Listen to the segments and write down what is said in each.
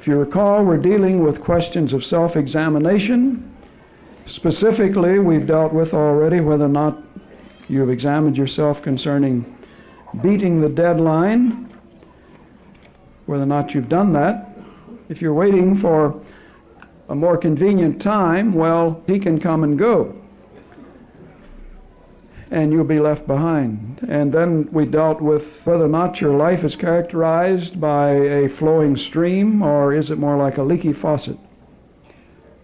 If you recall, we're dealing with questions of self-examination. Specifically, we've dealt with already whether or not you've examined yourself concerning beating the deadline, whether or not you've done that. If you're waiting for a more convenient time, well, he can come and go, and you'll be left behind. And then we dealt with whether or not your life is characterized by a flowing stream, or is it more like a leaky faucet?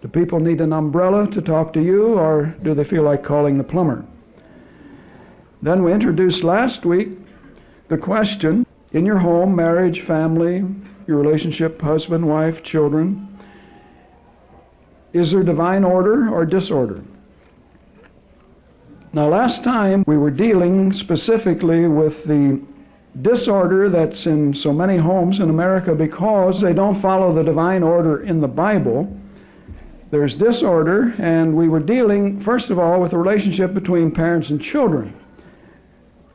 Do people need an umbrella to talk to you, or do they feel like calling the plumber? Then we introduced last week the question, in your home, marriage, family, your relationship, husband, wife, children, is there divine order or disorder? Now, last time we were dealing specifically with the disorder that's in so many homes in America because they don't follow the divine order in the Bible. There's disorder, and we were dealing, first of all, with the relationship between parents and children.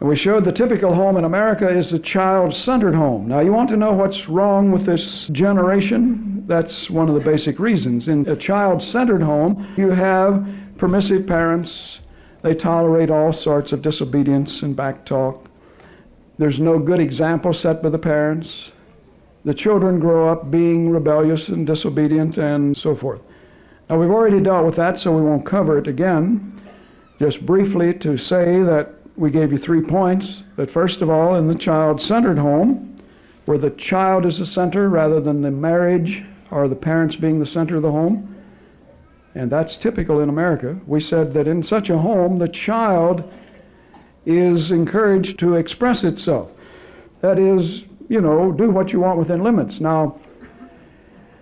And we showed the typical home in America is the child-centered home. Now, you want to know what's wrong with this generation? That's one of the basic reasons. In a child-centered home, you have permissive parents. They tolerate all sorts of disobedience and backtalk. There's no good example set by the parents. The children grow up being rebellious and disobedient and so forth. Now, we've already dealt with that, so we won't cover it again. Just briefly to say that we gave you 3 points. That first of all, in the child-centered home, where the child is the center rather than the marriage or the parents being the center of the home, and that's typical in America, we said that in such a home, the child is encouraged to express itself. That is, do what you want within limits. Now,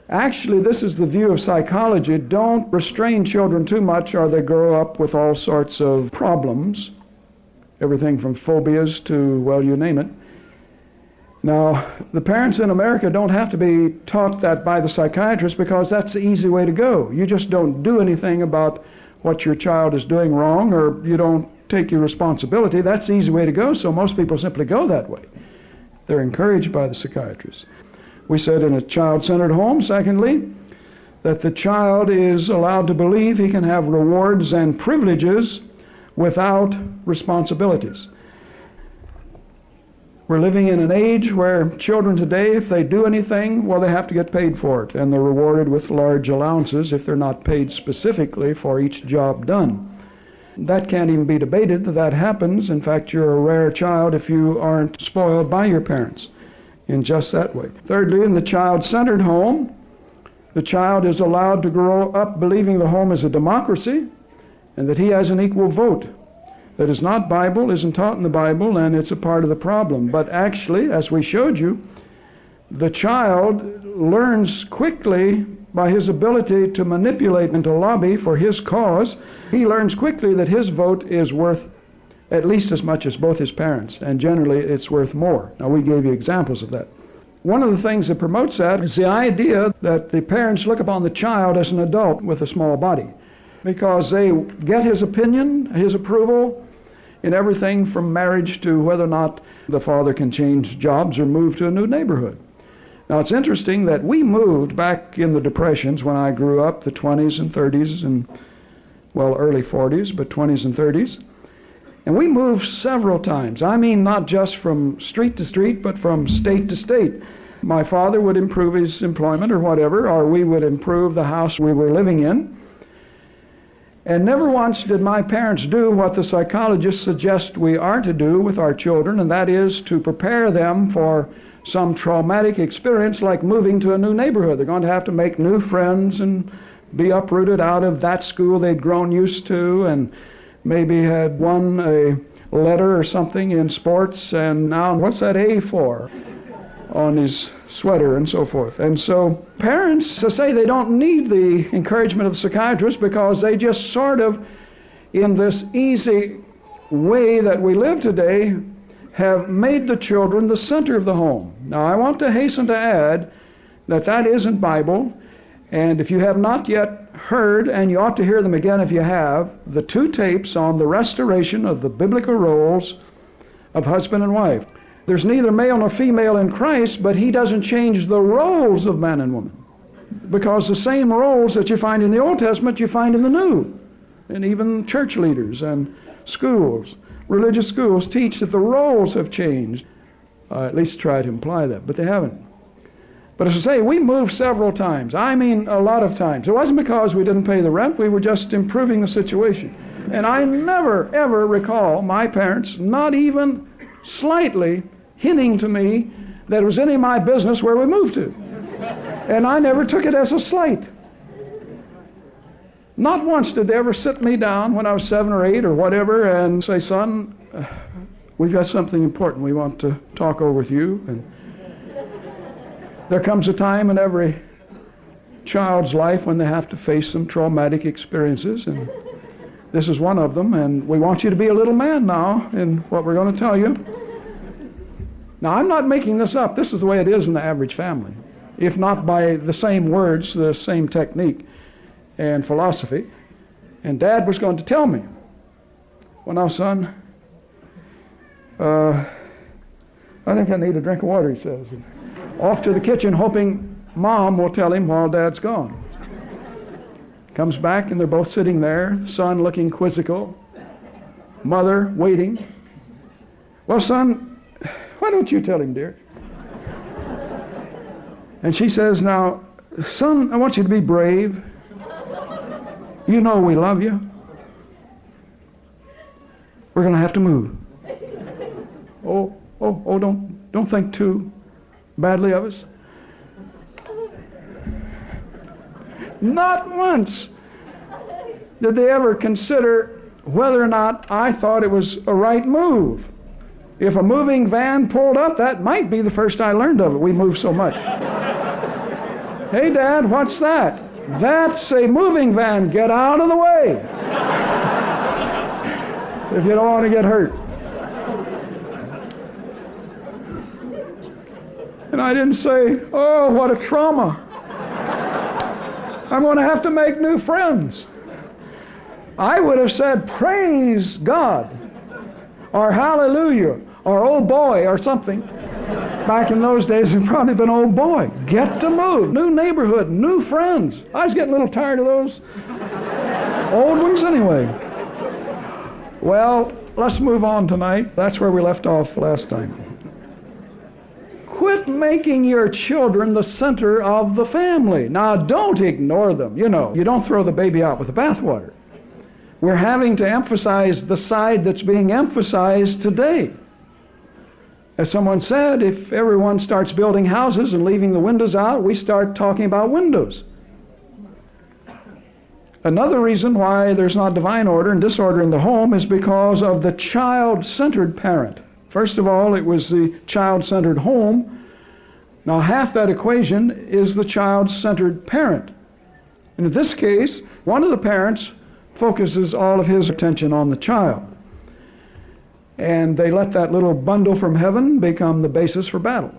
actually, this is the view of psychology. Don't restrain children too much or they grow up with all sorts of problems. Everything from phobias to, well, you name it. Now, the parents in America don't have to be taught that by the psychiatrist because that's the easy way to go. You just don't do anything about what your child is doing wrong, or you don't take your responsibility. That's the easy way to go, so most people simply go that way. They're encouraged by the psychiatrist. We said in a child-centered home, secondly, that the child is allowed to believe he can have rewards and privileges without responsibilities. We're living in an age where children today, if they do anything, well, they have to get paid for it, and they're rewarded with large allowances if they're not paid specifically for each job done. That can't even be debated that happens. In fact, you're a rare child if you aren't spoiled by your parents in just that way. Thirdly, in the child-centered home, the child is allowed to grow up believing the home is a democracy and that he has an equal vote. That is not Bible, isn't taught in the Bible, and it's a part of the problem. But actually, as we showed you, the child learns quickly by his ability to manipulate and to lobby for his cause. He learns quickly that his vote is worth at least as much as both his parents, and generally it's worth more. Now, we gave you examples of that. One of the things that promotes that is the idea that the parents look upon the child as an adult with a small body, because they get his opinion, his approval, in everything from marriage to whether or not the father can change jobs or move to a new neighborhood. Now, it's interesting that we moved back in the Depressions when I grew up, the 20s and 30s and, well, early 40s, but 20s and 30s. And we moved several times. I mean, not just from street to street, but from state to state. My father would improve his employment or whatever, or we would improve the house we were living in. And never once did my parents do what the psychologists suggest we are to do with our children, and that is to prepare them for some traumatic experience like moving to a new neighborhood. They're going to have to make new friends and be uprooted out of that school they'd grown used to, and maybe had won a letter or something in sports, and now what's that A for on his sweater and so forth. And so parents say they don't need the encouragement of the psychiatrist because they just sort of, in this easy way that we live today, have made the children the center of the home. Now, I want to hasten to add that that isn't Bible, and if you have not yet heard, and you ought to hear them again if you have, the 2 tapes on the restoration of the biblical roles of husband and wife. There's neither male nor female in Christ, but he doesn't change the roles of man and woman. Because the same roles that you find in the Old Testament, you find in the New. And even church leaders and schools, religious schools, teach that the roles have changed. At least try to imply that, but they haven't. But as I say, we moved several times. I mean, a lot of times. It wasn't because we didn't pay the rent. We were just improving the situation. And I never, ever recall my parents, not even slightly, hinting to me that it was any of my business where we moved to. And I never took it as a slight. Not once did they ever sit me down when I was 7 or 8 or whatever and say, son, we've got something important we want to talk over with you. And there comes a time in every child's life when they have to face some traumatic experiences, and this is one of them, and we want you to be a little man now in what we're going to tell you. Now, I'm not making this up. This is the way it is in the average family, if not by the same words, the same technique and philosophy. And Dad was going to tell me, well, now, son, I think I need a drink of water, he says. And off to the kitchen, hoping Mom will tell him while Dad's gone. Comes back, and they're both sitting there, son looking quizzical, mother waiting. Well, son, why don't you tell him, dear? And she says, now, son, I want you to be brave. You know we love you. We're going to have to move. Oh, don't think too badly of us. Not once did they ever consider whether or not I thought it was a right move. If a moving van pulled up, that might be the first I learned of it. We move so much. Hey, Dad, what's that? That's a moving van. Get out of the way. If you don't want to get hurt. And I didn't say, oh, what a trauma. I'm going to have to make new friends. I would have said, praise God, or hallelujah, or oh boy, or something. Back in those days, it'd probably been oh boy. Get to move. New neighborhood, new friends. I was getting a little tired of those old ones anyway. Well, let's move on tonight. That's where we left off last time. Quit making your children the center of the family. Now, don't ignore them. You know, you don't throw the baby out with the bathwater. We're having to emphasize the side that's being emphasized today. As someone said, if everyone starts building houses and leaving the windows out, we start talking about windows. Another reason why there's not divine order and disorder in the home is because of the child-centered parent. First of all, it was the child-centered home. Now, half that equation is the child-centered parent. And in this case, one of the parents focuses all of his attention on the child. And they let that little bundle from heaven become the basis for battle.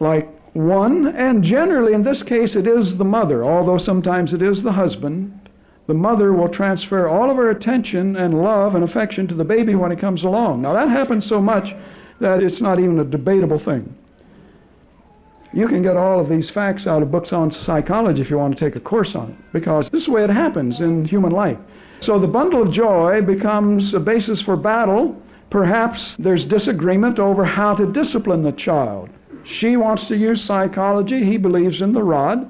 Like one, and generally in this case it is the mother, although sometimes it is the husband. The mother will transfer all of her attention and love and affection to the baby when it comes along. Now that happens so much that it's not even a debatable thing. You can get all of these facts out of books on psychology if you want to take a course on it, because this is the way it happens in human life. So the bundle of joy becomes a basis for battle. Perhaps there's disagreement over how to discipline the child. She wants to use psychology. He believes in the rod.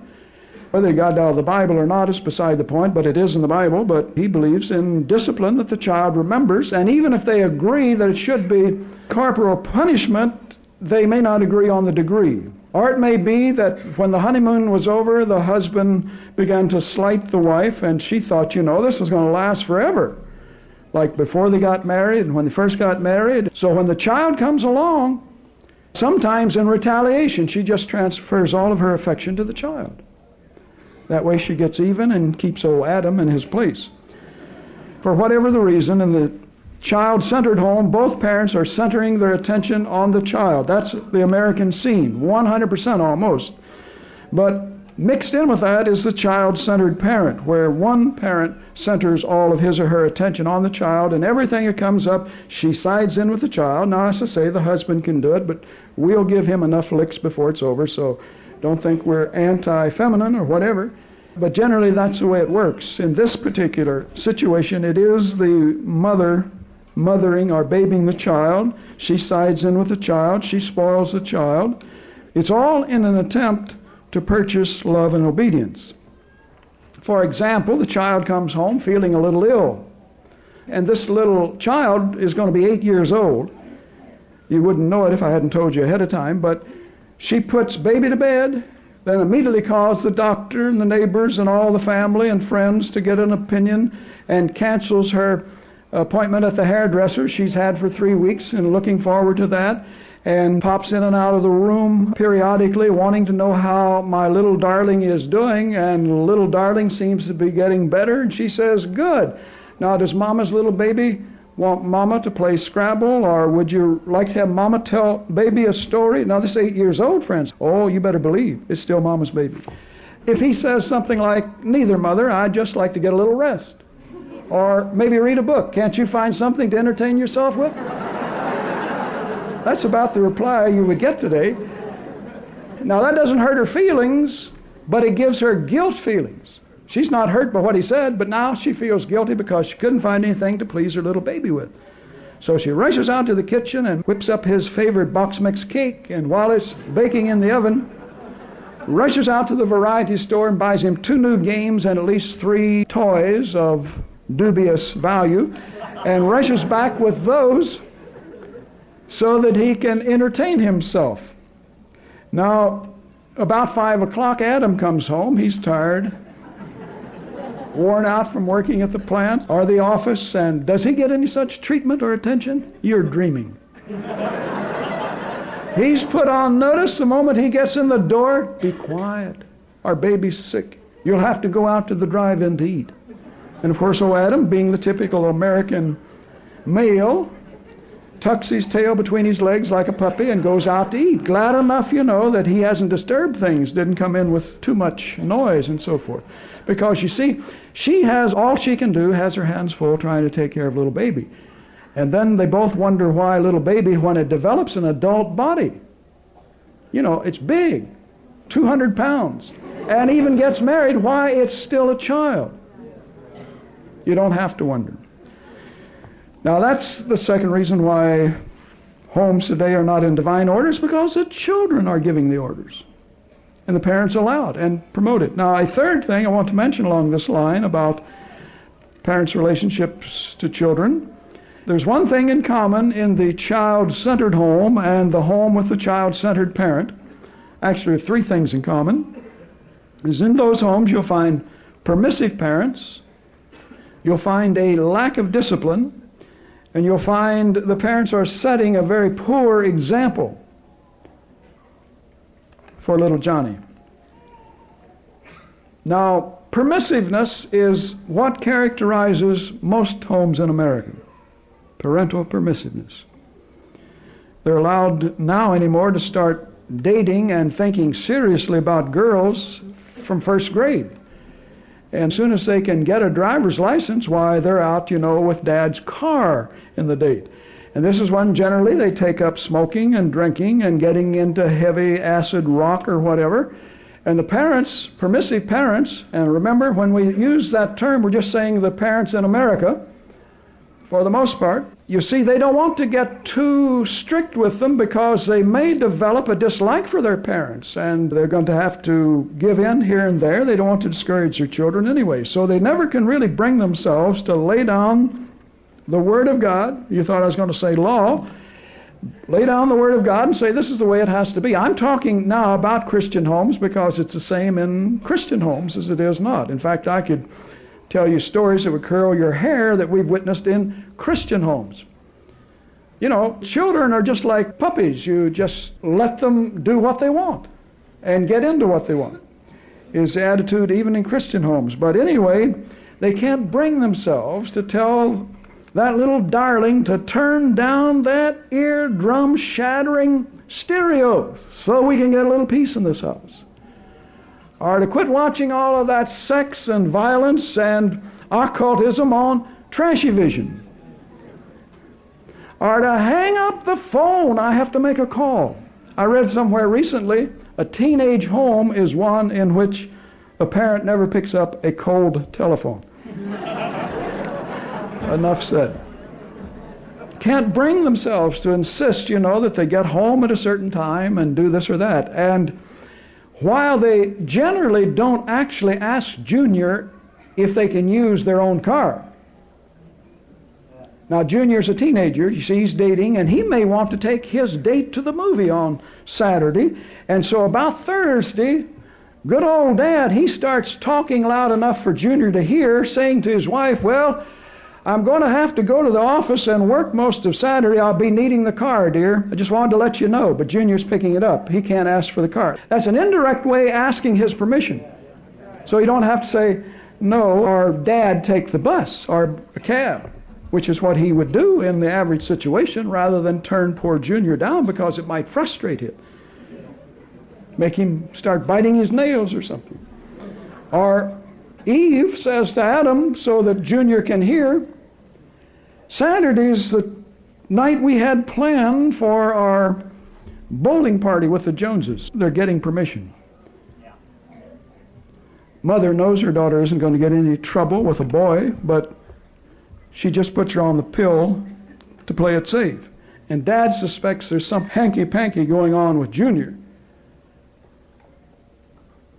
Whether he got it out of the Bible or not is beside the point, but it is in the Bible. But he believes in discipline that the child remembers, and even if they agree that it should be corporal punishment, they may not agree on the degree. Or it may be that when the honeymoon was over, the husband began to slight the wife, and she thought, this was going to last forever, like before they got married and when they first got married. So when the child comes along, sometimes in retaliation, she just transfers all of her affection to the child. That way she gets even and keeps old Adam in his place. For whatever the reason, in the child-centered home, both parents are centering their attention on the child. That's the American scene, 100% almost. But Mixed in with that is the child-centered parent, where one parent centers all of his or her attention on the child, and everything that comes up, she sides in with the child. Now, as I say, the husband can do it, but we'll give him enough licks before it's over, so don't think we're anti-feminine or whatever. But generally, that's the way it works. In this particular situation, it is the mother mothering or babying the child. She sides in with the child. She spoils the child. It's all in an attempt to purchase love and obedience. For example, the child comes home feeling a little ill. And this little child is going to be 8 years old. You wouldn't know it if I hadn't told you ahead of time, but she puts baby to bed, then immediately calls the doctor and the neighbors and all the family and friends to get an opinion, and cancels her appointment at the hairdresser she's had for 3 weeks and looking forward to that, and pops in and out of the room periodically wanting to know how my little darling is doing, and little darling seems to be getting better, and she says, good. Now, does Mama's little baby want Mama to play Scrabble, or would you like to have Mama tell baby a story? Now, this is 8 years old, friends. Oh, you better believe it's still Mama's baby. If he says something like, neither, Mother, I'd just like to get a little rest. Or maybe read a book. Can't you find something to entertain yourself with? That's about the reply you would get today. Now, that doesn't hurt her feelings, but it gives her guilt feelings. She's not hurt by what he said, but now she feels guilty because she couldn't find anything to please her little baby with. So she rushes out to the kitchen and whips up his favorite box mix cake, and while it's baking in the oven, rushes out to the variety store and buys him 2 new games and at least 3 toys of dubious value, and rushes back with those so that he can entertain himself. Now, about 5 o'clock, Adam comes home. He's tired, worn out from working at the plant or the office, and does he get any such treatment or attention? You're dreaming. He's put on notice the moment he gets in the door, be quiet, our baby's sick. You'll have to go out to the drive-in to eat. And of course, Adam, being the typical American male, tucks his tail between his legs like a puppy and goes out to eat. Glad enough, that he hasn't disturbed things, didn't come in with too much noise and so forth. Because you see, she has all she can do, has her hands full trying to take care of little baby. And then they both wonder why little baby, when it develops an adult body, it's big, 200 pounds, and even gets married, why it's still a child. You don't have to wonder. Now, that's the second reason why homes today are not in divine orders, because the children are giving the orders. And the parents allow it and promote it. Now, a third thing I want to mention along this line about parents' relationships to children, there's one thing in common in the child-centered home and the home with the child-centered parent. Actually, 3 things in common. Is in those homes you'll find permissive parents, you'll find a lack of discipline, and you'll find the parents are setting a very poor example for little Johnny. Now, permissiveness is what characterizes most homes in America. Parental permissiveness. They're allowed now anymore to start dating and thinking seriously about girls from 1st grade. And as soon as they can get a driver's license, why, they're out, with dad's car in the date. And this is when generally they take up smoking and drinking and getting into heavy acid rock or whatever. And the parents, permissive parents, and remember when we use that term, we're just saying the parents in America, for the most part, you see, they don't want to get too strict with them because they may develop a dislike for their parents, and they're going to have to give in here and there. They don't want to discourage their children anyway. So they never can really bring themselves to lay down the Word of God. You thought I was going to say law. Lay down the Word of God and say this is the way it has to be. I'm talking now about Christian homes because it's the same in Christian homes as it is not. In fact, I could tell you stories that would curl your hair that we've witnessed in Christian homes. Children are just like puppies. You just let them do what they want and get into what they want, is the attitude even in Christian homes. But anyway, they can't bring themselves to tell that little darling to turn down that eardrum-shattering stereo so we can get a little peace in this house. are to quit watching all of that sex and violence and occultism on Trashy Vision, are to hang up the phone. I have to make a call. I read somewhere recently a teenage home is one in which a parent never picks up a cold telephone. Enough said. Can't bring themselves to insist, that they get home at a certain time and do this or that. And while they generally don't actually ask Junior if they can use their own car. Now, Junior's a teenager. You see, he's dating, and he may want to take his date to the movie on Saturday. And so about Thursday, good old Dad, he starts talking loud enough for Junior to hear, saying to his wife, well, I'm going to have to go to the office and work most of Saturday. I'll be needing the car, dear. I just wanted to let you know. But Junior's picking it up. He can't ask for the car. That's an indirect way asking his permission. So you don't have to say, no, or Dad, take the bus or a cab, which is what he would do in the average situation, rather than turn poor Junior down because it might frustrate him. Make him start biting his nails or something. Or Eve says to Adam, so that Junior can hear, Saturday's the night we had planned for our bowling party with the Joneses. They're getting permission. Mother knows her daughter isn't going to get any trouble with a boy, but she just puts her on the pill to play it safe. And Dad suspects there's some hanky-panky going on with Junior.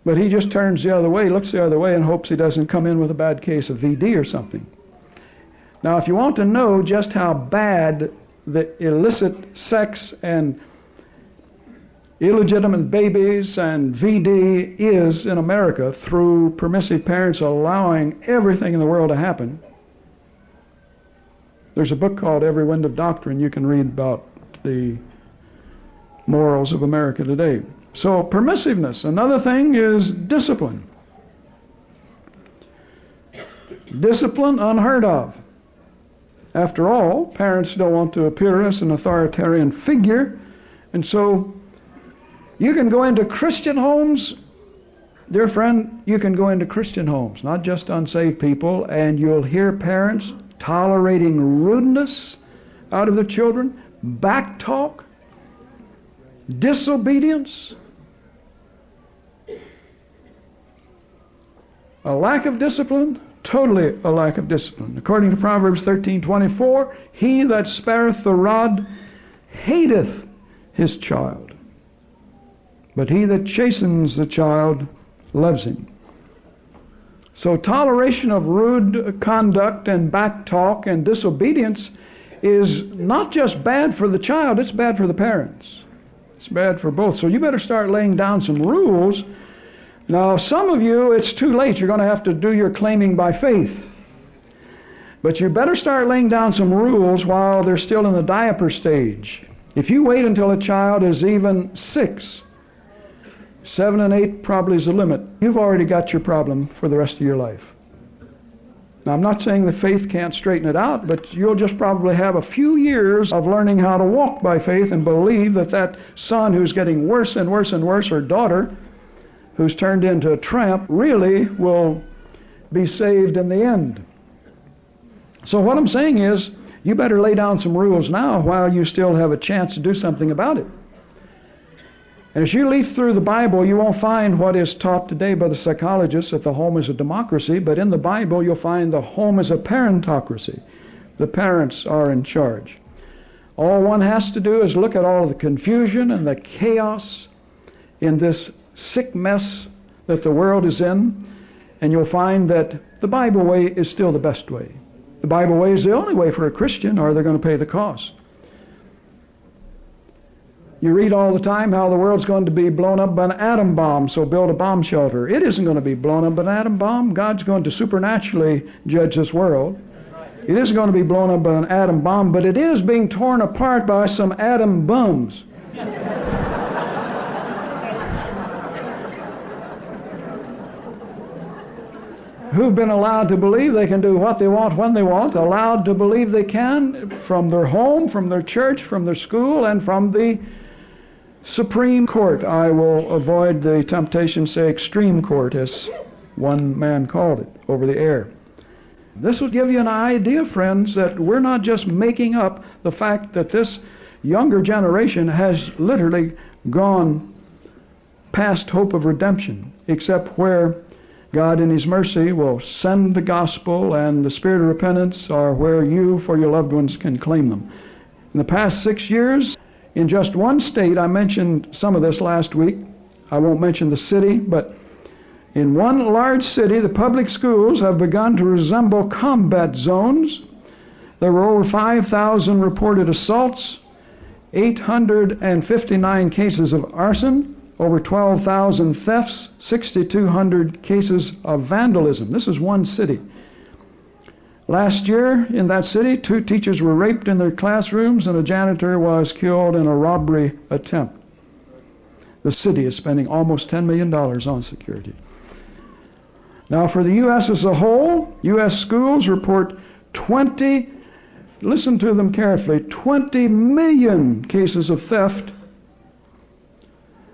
But he just turns the other way, looks the other way, and hopes he doesn't come in with a bad case of VD or something. Now, if you want to know just how bad the illicit sex and illegitimate babies and VD is in America through permissive parents allowing everything in the world to happen, there's a book called Every Wind of Doctrine. You can read about the morals of America today. So permissiveness. Another thing is discipline. Discipline unheard of. After all, parents don't want to appear as an authoritarian figure, and so you can go into Christian homes, dear friend, you can go into Christian homes, not just unsaved people, and you'll hear parents tolerating rudeness out of their children, backtalk, disobedience, a lack of discipline, totally a lack of discipline. According to Proverbs 13:24, he that spareth the rod hateth his child, but he that chastens the child loves him. So toleration of rude conduct and backtalk and disobedience is not just bad for the child, it's bad for the parents. It's bad for both. So you better start laying down some rules. Now, some of you, it's too late. You're going to have to do your claiming by faith. But you better start laying down some rules while they're still in the diaper stage. If you wait until a child is even 6, 7 and 8 probably is the limit, you've already got your problem for the rest of your life. Now, I'm not saying that faith can't straighten it out, but you'll just probably have a few years of learning how to walk by faith and believe that that son who's getting worse and worse and worse, or daughter who's turned into a tramp, really will be saved in the end. So what I'm saying is, you better lay down some rules now while you still have a chance to do something about it. And as you leaf through the Bible, you won't find what is taught today by the psychologists that the home is a democracy, but in the Bible you'll find the home is a parentocracy. The parents are in charge. All one has to do is look at all the confusion and the chaos in this sick mess that the world is in, and you'll find that the Bible way is still the best way. The Bible way is the only way for a Christian, or they're going to pay the cost. You read all the time how the world's going to be blown up by an atom bomb, so build a bomb shelter. It isn't going to be blown up by an atom bomb. God's going to supernaturally judge this world. It isn't going to be blown up by an atom bomb, but it is being torn apart by some atom bums. Who've been allowed to believe they can do what they want when they want, allowed to believe they can from their home, from their church, from their school, and from the Supreme Court. I will avoid the temptation to say extreme court, as one man called it over the air. This will give you an idea, friends, that we're not just making up the fact that this younger generation has literally gone past hope of redemption, except where God in His mercy will send the gospel and the spirit of repentance, or where you, for your loved ones, can claim them. In the past 6 years, in just one state, I mentioned some of this last week, I won't mention the city, but in one large city, the public schools have begun to resemble combat zones. There were over 5,000 reported assaults, 859 cases of arson, over 12,000 thefts, 6,200 cases of vandalism. This is one city. Last year in that city, 2 teachers were raped in their classrooms and a janitor was killed in a robbery attempt. The city is spending almost $10 million on security. Now for the U.S. as a whole, U.S. schools report 20, listen to them carefully, 20 million cases of theft.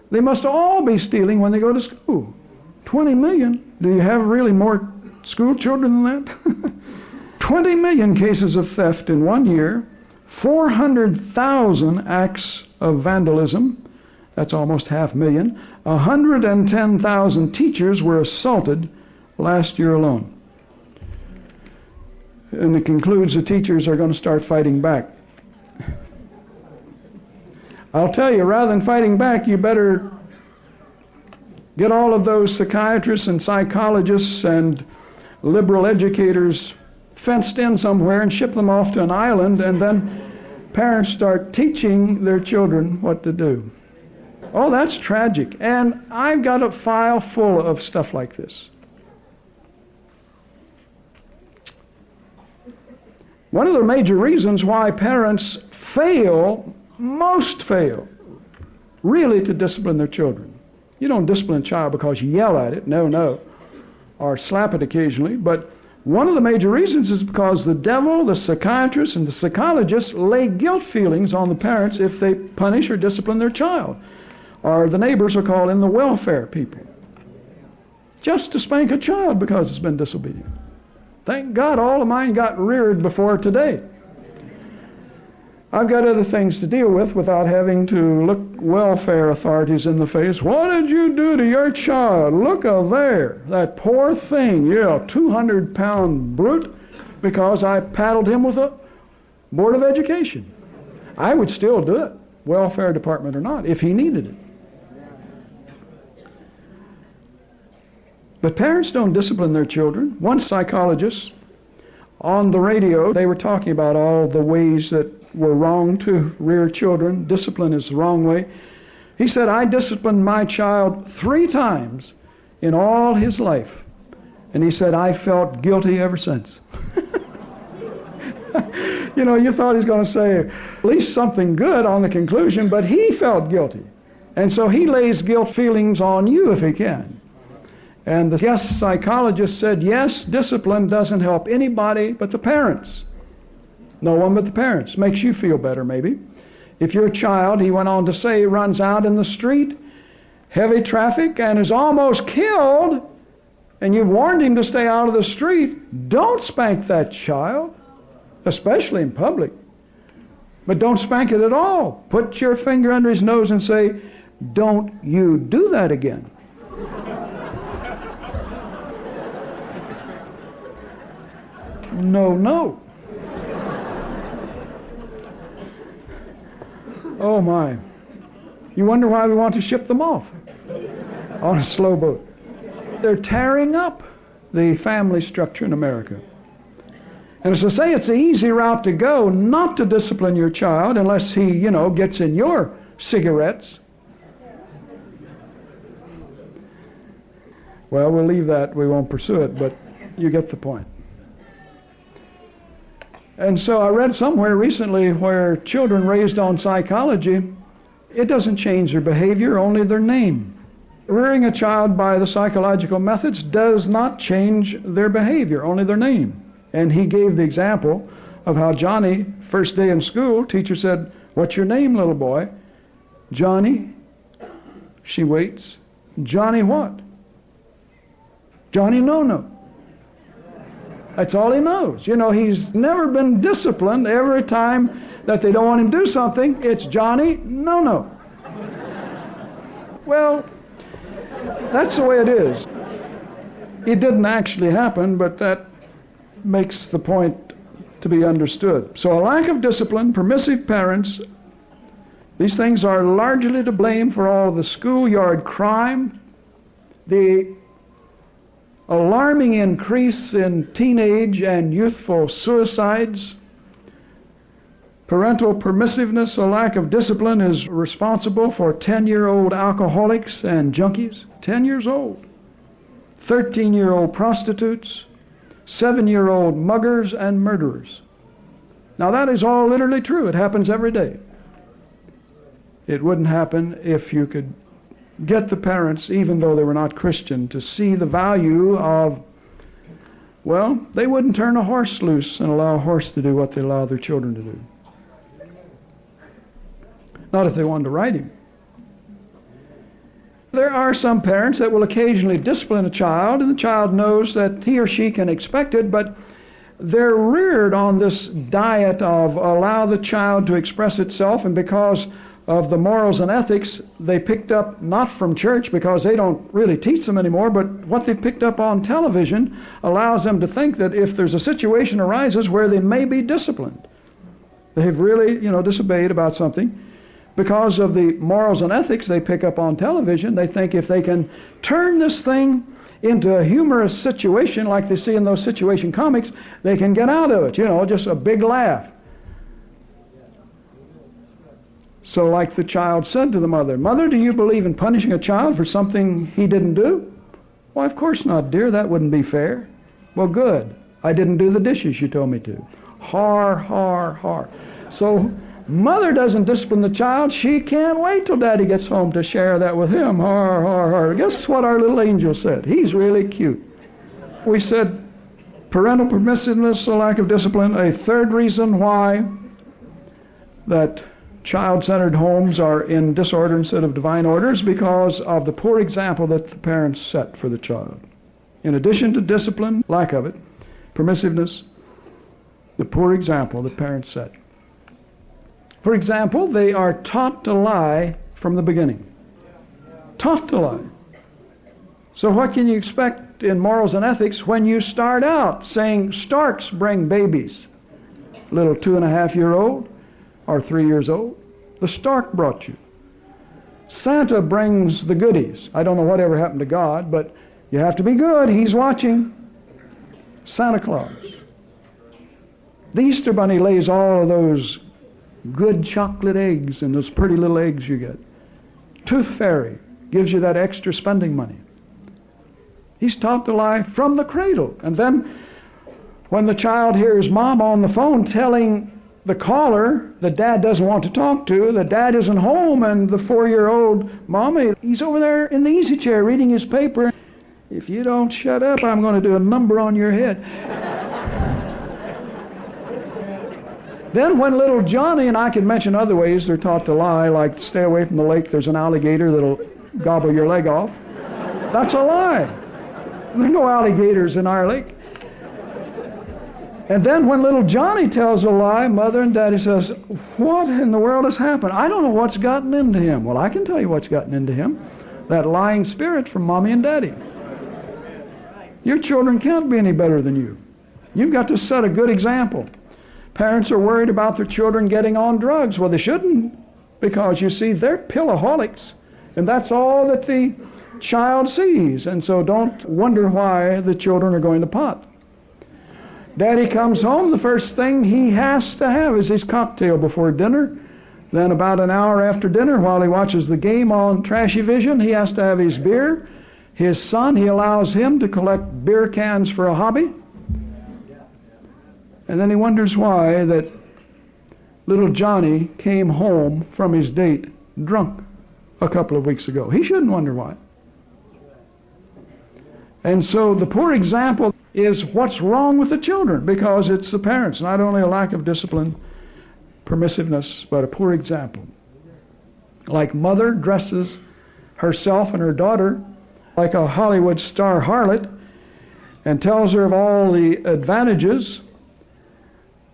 They must all be stealing when they go to school. 20 million? Do you have really more school children than that? 20 million cases of theft in 1 year, 400,000 acts of vandalism, that's almost 500,000, 110,000 teachers were assaulted last year alone. And it concludes the teachers are going to start fighting back. I'll tell you, rather than fighting back, you better get all of those psychiatrists and psychologists and liberal educators fenced in somewhere and ship them off to an island, and then parents start teaching their children what to do. Oh, that's tragic. And I've got a file full of stuff like this. One of the major reasons why parents fail, most fail, really to discipline their children. You don't discipline a child because you yell at it, no, or slap it occasionally, but one of the major reasons is because the devil, the psychiatrists, and the psychologists lay guilt feelings on the parents if they punish or discipline their child. Or the neighbors are called in the welfare people. Just to spank a child because it's been disobedient. Thank God all of mine got reared before today. I've got other things to deal with without having to look welfare authorities in the face. What did you do to your child? Look there, that poor thing. Yeah, 200-pound brute, because I paddled him with a Board of Education. I would still do it, welfare department or not, if he needed it. But parents don't discipline their children. One psychologist on the radio, they were talking about all the ways that were wrong to rear children. Discipline is the wrong way. He said, I disciplined my child 3 times in all his life. And he said, I felt guilty ever since. You know, you thought he was going to say at least something good on the conclusion, but he felt guilty. And so he lays guilt feelings on you if he can. And the guest psychologist said, yes, discipline doesn't help anybody but the parents. No one but the parents. Makes you feel better, maybe. If your child, he went on to say, runs out in the street, heavy traffic, and is almost killed, and you've warned him to stay out of the street, don't spank that child, especially in public. But don't spank it at all. Put your finger under his nose and say, don't you do that again. No. Oh my. You wonder why we want to ship them off on a slow boat. They're tearing up the family structure in America. And as I say, it's an easy route to go not to discipline your child unless he, gets in your cigarettes. Well, we'll leave that. We won't pursue it, but you get the point. And so I read somewhere recently where children raised on psychology, it doesn't change their behavior, only their name. Rearing a child by the psychological methods does not change their behavior, only their name. And he gave the example of how Johnny, first day in school, teacher said, what's your name, little boy? Johnny. She waits. Johnny what? Johnny no-no. That's all he knows. You know, he's never been disciplined. Every time that they don't want him to do something, it's Johnny no-no. Well, that's the way it is. It didn't actually happen, but that makes the point to be understood. So a lack of discipline, permissive parents, these things are largely to blame for all the schoolyard crime, the alarming increase in teenage and youthful suicides. Parental permissiveness, a lack of discipline, is responsible for 10-year-old alcoholics and junkies, 10 years old, 13-year-old prostitutes, 7-year-old muggers and murderers. Now that is all literally true. It happens every day. It wouldn't happen if you could get the parents, even though they were not Christian, to see the value of, well, they wouldn't turn a horse loose and allow a horse to do what they allow their children to do. Not if they wanted to ride him. There are some parents that will occasionally discipline a child, and the child knows that he or she can expect it, but they're reared on this diet of allow the child to express itself, and because of the morals and ethics they picked up not from church, because they don't really teach them anymore, but what they picked up on television allows them to think that if there's a situation arises where they may be disciplined, they've really, disobeyed about something, because of the morals and ethics they pick up on television, they think if they can turn this thing into a humorous situation like they see in those situation comics, they can get out of it, just a big laugh. So like the child said to the mother, "Mother, do you believe in punishing a child for something he didn't do?" "Why, of course not, dear. That wouldn't be fair." "Well, good. I didn't do the dishes you told me to." Har, har, har. So mother doesn't discipline the child. She can't wait till daddy gets home to share that with him. Har, har, har. Guess what our little angel said? He's really cute. We said parental permissiveness, a lack of discipline. A third reason why that child-centered homes are in disorder instead of divine order is because of the poor example that the parents set for the child. In addition to discipline, lack of it, permissiveness, the poor example the parents set. For example, they are taught to lie from the beginning. Taught to lie. So what can you expect in morals and ethics when you start out saying storks bring babies? Little 2.5-year-old or 3 years old. The stork brought you. Santa brings the goodies. I don't know whatever happened to God, but you have to be good. He's watching. Santa Claus. The Easter Bunny lays all of those good chocolate eggs and those pretty little eggs you get. Tooth Fairy gives you that extra spending money. He's taught to lie from the cradle. And then when the child hears mom on the phone telling the caller that dad doesn't want to talk to, that dad isn't home, and the 4-year-old mommy, he's over there in the easy chair reading his paper. "If you don't shut up, I'm going to do a number on your head." Then when little Johnny, and I can mention other ways they're taught to lie, like stay away from the lake, there's an alligator that'll gobble your leg off. That's a lie. There are no alligators in our lake. And then when little Johnny tells a lie, mother and daddy says, "What in the world has happened? I don't know what's gotten into him." Well, I can tell you what's gotten into him. That lying spirit from mommy and daddy. Your children can't be any better than you. You've got to set a good example. Parents are worried about their children getting on drugs. Well, they shouldn't, because you see, they're pillaholics, and that's all that the child sees. And so don't wonder why the children are going to pot. Daddy comes home, the first thing he has to have is his cocktail before dinner. Then about an hour after dinner, while he watches the game on Trashy Vision, he has to have his beer. His son, he allows him to collect beer cans for a hobby. And then he wonders why that little Johnny came home from his date drunk a couple of weeks ago. He shouldn't wonder why. And so the poor example is what's wrong with the children, because it's the parents, not only a lack of discipline, permissiveness, but a poor example. Like mother dresses herself and her daughter like a Hollywood star harlot and tells her of all the advantages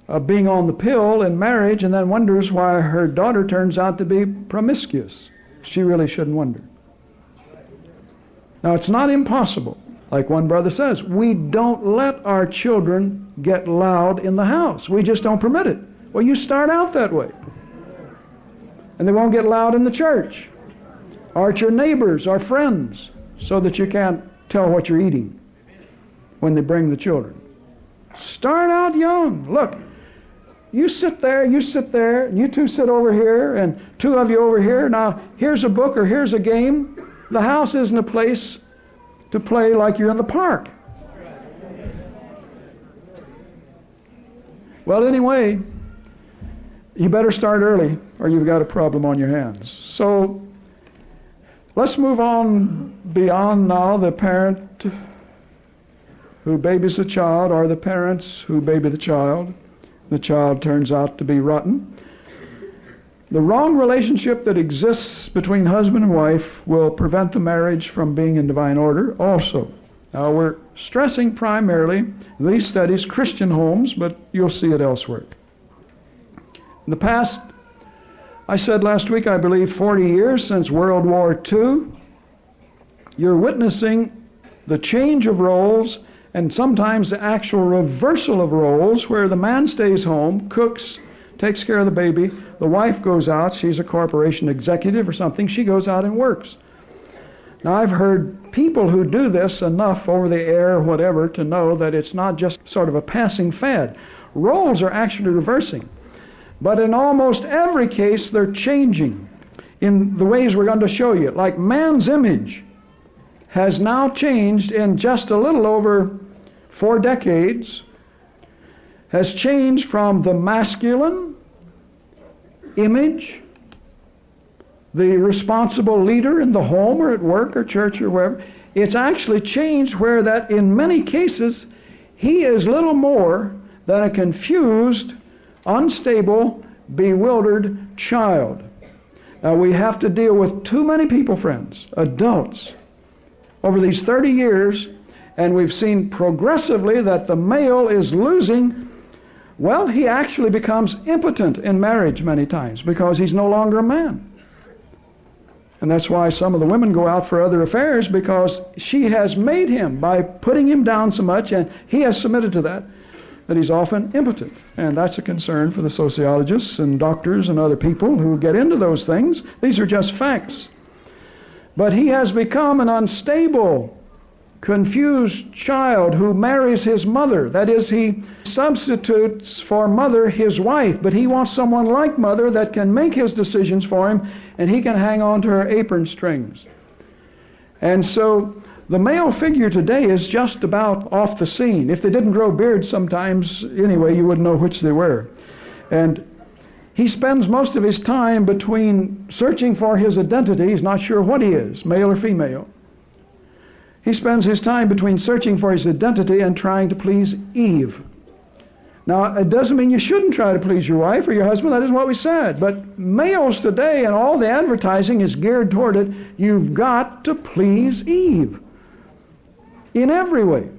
of being on the pill in marriage, and then wonders why her daughter turns out to be promiscuous. She really shouldn't wonder. Now, it's not impossible. Like one brother says, we don't let our children get loud in the house. We just don't permit it. Well, you start out that way. And they won't get loud in the church, or at your neighbors, or friends, so that you can't tell what you're eating when they bring the children. Start out young. Look, you sit there, and you two sit over here, and two of you over here. Now, here's a book or here's a game. The house isn't a place to play like you're in the park. Well, anyway, you better start early or you've got a problem on your hands. So let's move on beyond now the parent who babies the child or the parents who baby the child. The child turns out to be rotten. The wrong relationship that exists between husband and wife will prevent the marriage from being in divine order also. Now, we're stressing primarily in these studies Christian homes, but you'll see it elsewhere. In the past, I said last week, I believe 40 years since World War II, you're witnessing the change of roles and sometimes the actual reversal of roles where the man stays home, cooks, takes care of the baby, the wife goes out, she's a corporation executive or something, she goes out and works. Now, I've heard people who do this enough over the air or whatever to know that it's not just sort of a passing fad. Roles are actually reversing. But in almost every case, they're changing in the ways we're going to show you. Like man's image has now changed in just a little over 4 decades, has changed from the masculine image, the responsible leader in the home or at work or church or wherever. It's actually changed where that in many cases he is little more than a confused, unstable, bewildered child. Now, we have to deal with too many people, friends, adults, over these 30 years, and we've seen progressively that the male is losing. Well, he actually becomes impotent in marriage many times because he's no longer a man. And that's why some of the women go out for other affairs, because she has made him, by putting him down so much, and he has submitted to that he's often impotent. And that's a concern for the sociologists and doctors and other people who get into those things. These are just facts. But he has become an unstable, confused child who marries his mother. That is, he substitutes for mother his wife, but he wants someone like mother that can make his decisions for him, and he can hang on to her apron strings. And so the male figure today is just about off the scene. If they didn't grow beards sometimes, anyway, you wouldn't know which they were. And he spends most of his time between searching for his identity. He's not sure what he is, male or female. He spends his time between searching for his identity and trying to please Eve. Now, it doesn't mean you shouldn't try to please your wife or your husband. That isn't what we said. But males today, and all the advertising is geared toward it, you've got to please Eve in every way.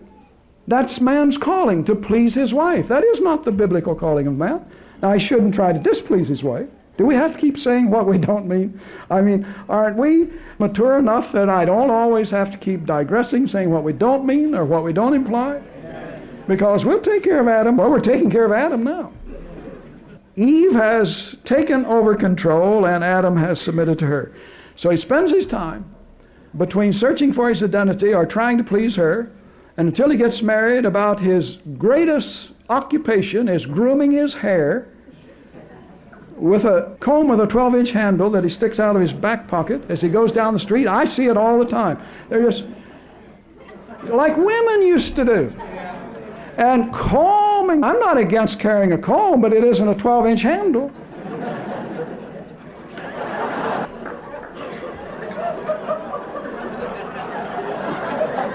That's man's calling, to please his wife. That is not the biblical calling of man. Now, he shouldn't try to displease his wife. Do we have to keep saying what we don't mean? I mean, aren't we mature enough that I don't always have to keep digressing, saying what we don't mean or what we don't imply? Because we'll take care of Adam. Well, we're taking care of Adam now. Eve has taken over control, and Adam has submitted to her. So he spends his time between searching for his identity or trying to please her, and until he gets married, about his greatest occupation is grooming his hair with a comb with a 12-inch handle that he sticks out of his back pocket as he goes down the street. I see it all the time. They're just like women used to do. And combing. I'm not against carrying a comb, but it isn't a 12-inch handle.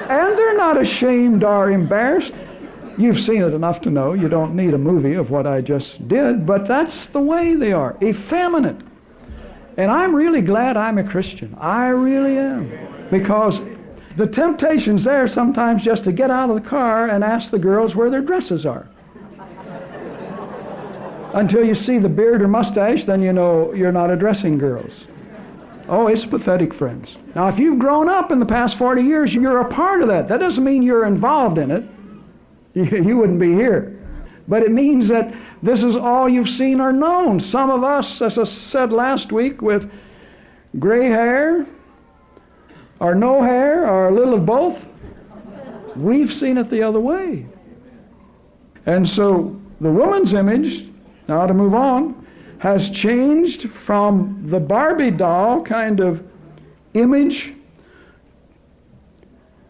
And they're not ashamed or embarrassed. You've seen it enough to know you don't need a movie of what I just did, but that's the way they are, effeminate. And I'm really glad I'm a Christian. I really am. Because the temptation's there sometimes just to get out of the car and ask the girls where their dresses are. Until you see the beard or mustache, then you know you're not addressing girls. Oh, it's pathetic, friends. Now, if you've grown up in the past 40 years, you're a part of that. That doesn't mean you're involved in it. You wouldn't be here. But it means that this is all you've seen or known. Some of us, as I said last week, with gray hair, or no hair, or a little of both, we've seen it the other way. And so the woman's image, now to move on, has changed from the Barbie doll kind of image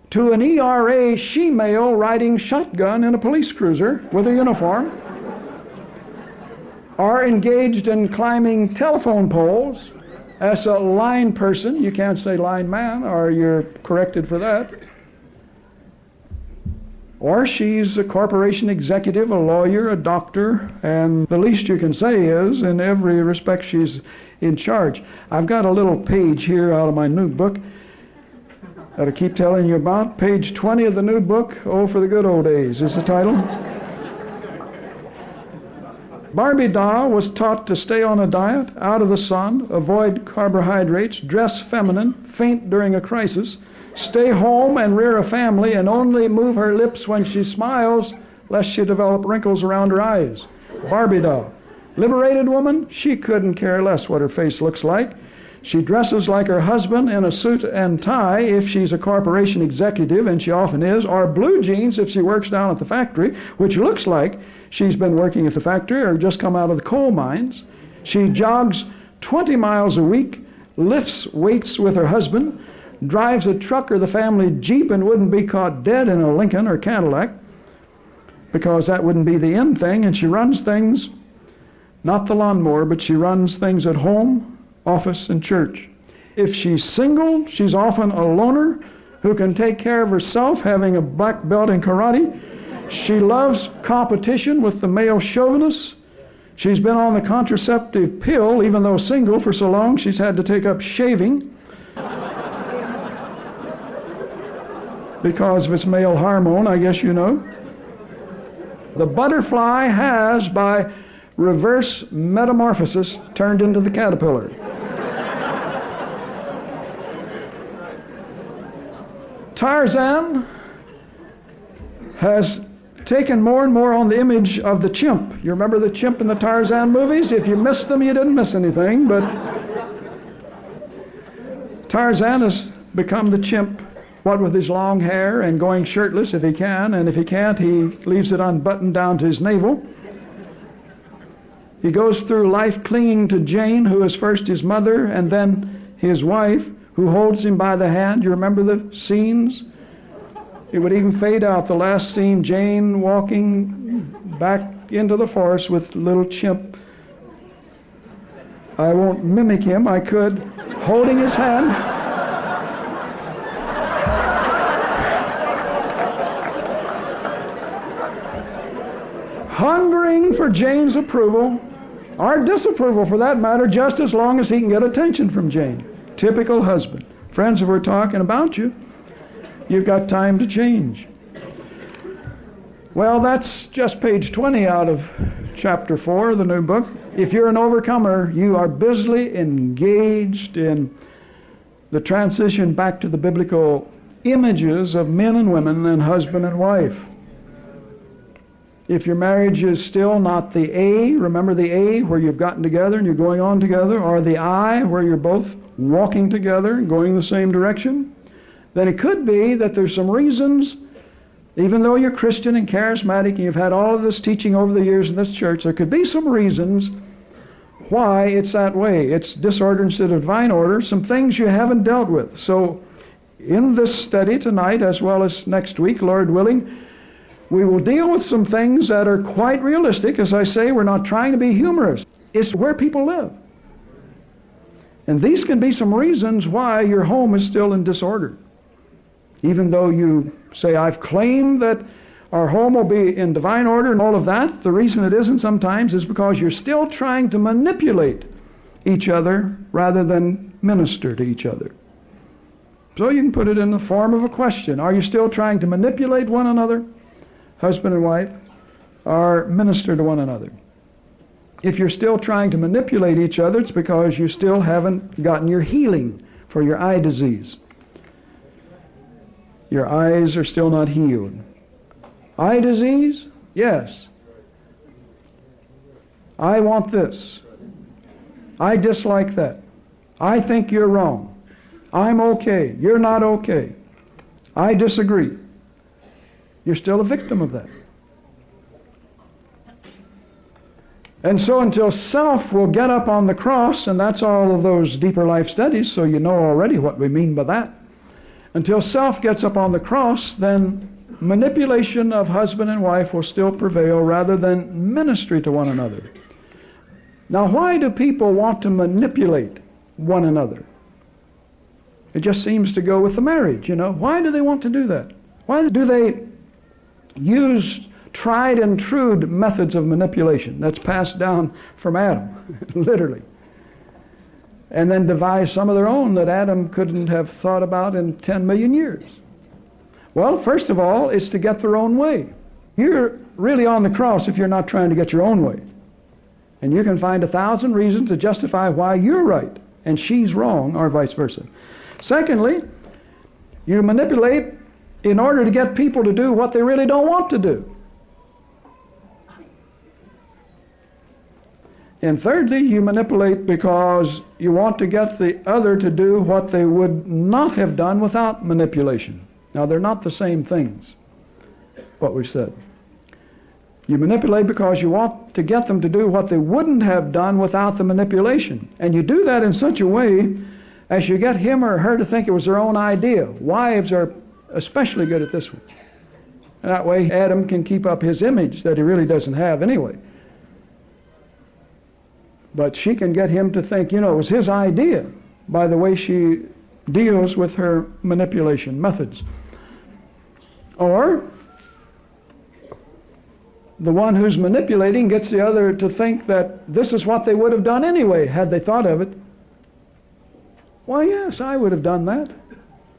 to an ERA she-male riding shotgun in a police cruiser with a uniform, or engaged in climbing telephone poles as a line person. You can't say line man, or you're corrected for that. Or she's a corporation executive, a lawyer, a doctor, and the least you can say is, in every respect, she's in charge. I've got a little page here out of my new book that I keep telling you about. Page 20 of the new book, Oh, for the Good Old Days, is the title. Barbie doll was taught to stay on a diet, out of the sun, avoid carbohydrates, dress feminine, faint during a crisis, stay home and rear a family, and only move her lips when she smiles, lest she develop wrinkles around her eyes. Barbie doll. Liberated woman, she couldn't care less what her face looks like. She dresses like her husband in a suit and tie if she's a corporation executive, and she often is, or blue jeans if she works down at the factory, which looks like she's been working at the factory or just come out of the coal mines. She jogs 20 miles a week, lifts weights with her husband, drives a truck or the family Jeep and wouldn't be caught dead in a Lincoln or Cadillac, because that wouldn't be the end thing. And she runs things, not the lawnmower, but she runs things at home, office, and church. If she's single, she's often a loner who can take care of herself, having a black belt in karate. She loves competition with the male chauvinists. She's been on the contraceptive pill, even though single for so long she's had to take up shaving because of its male hormone, I guess you know. The butterfly has, by reverse metamorphosis, turned into the caterpillar. Tarzan has taken more and more on the image of the chimp. You remember the chimp in the Tarzan movies? If you missed them, you didn't miss anything, but Tarzan has become the chimp, what with his long hair and going shirtless if he can, and if he can't, he leaves it unbuttoned down to his navel. He goes through life clinging to Jane, who is first his mother and then his wife, who holds him by the hand. You remember the scenes? It would even fade out, the last scene, Jane walking back into the forest with little Chimp. I won't mimic him, I could, holding his hand. Hungering for Jane's approval, or disapproval for that matter, just as long as he can get attention from Jane. Typical husband. Friends, if we're talking about you, you've got time to change. Well, that's just page 20 out of chapter 4 of the new book. If you're an overcomer, you are busily engaged in the transition back to the biblical images of men and women and husband and wife. If your marriage is still not the A, remember the A where you've gotten together and you're going on together, or the I where you're both walking together and going the same direction, then it could be that there's some reasons, even though you're Christian and charismatic and you've had all of this teaching over the years in this church, there could be some reasons why it's that way. It's disorder instead of divine order, some things you haven't dealt with. So in this study tonight, as well as next week, Lord willing, we will deal with some things that are quite realistic. As I say, we're not trying to be humorous. It's where people live. And these can be some reasons why your home is still in disorder. Even though you say, I've claimed that our home will be in divine order and all of that, the reason it isn't sometimes is because you're still trying to manipulate each other rather than minister to each other. So you can put it in the form of a question. Are you still trying to manipulate one another, husband and wife, or minister to one another? If you're still trying to manipulate each other, it's because you still haven't gotten your healing for your eye disease. Your eyes are still not healed. Eye disease? Yes. I want this. I dislike that. I think you're wrong. I'm okay. You're not okay. I disagree. You're still a victim of that. And so until self will get up on the cross, and that's all of those deeper life studies, so you know already what we mean by that. Until self gets up on the cross, then manipulation of husband and wife will still prevail rather than ministry to one another. Now, why do people want to manipulate one another? It just seems to go with the marriage, you know. Why do they want to do that? Why do they use tried and true methods of manipulation that's passed down from Adam, literally, and then devise some of their own that Adam couldn't have thought about in 10 million years? Well, first of all, it's to get their own way. You're really on the cross if you're not trying to get your own way. And you can find 1,000 reasons to justify why you're right and she's wrong, or vice versa. Secondly, you manipulate in order to get people to do what they really don't want to do. And thirdly, you manipulate because you want to get the other to do what they would not have done without manipulation. Now, they're not the same things, what we said. You manipulate because you want to get them to do what they wouldn't have done without the manipulation. And you do that in such a way as you get him or her to think it was their own idea. Wives are especially good at this one. And that way Adam can keep up his image that he really doesn't have anyway. But she can get him to think, you know, it was his idea by the way she deals with her manipulation methods. Or the one who's manipulating gets the other to think that this is what they would have done anyway had they thought of it. Why, yes, I would have done that.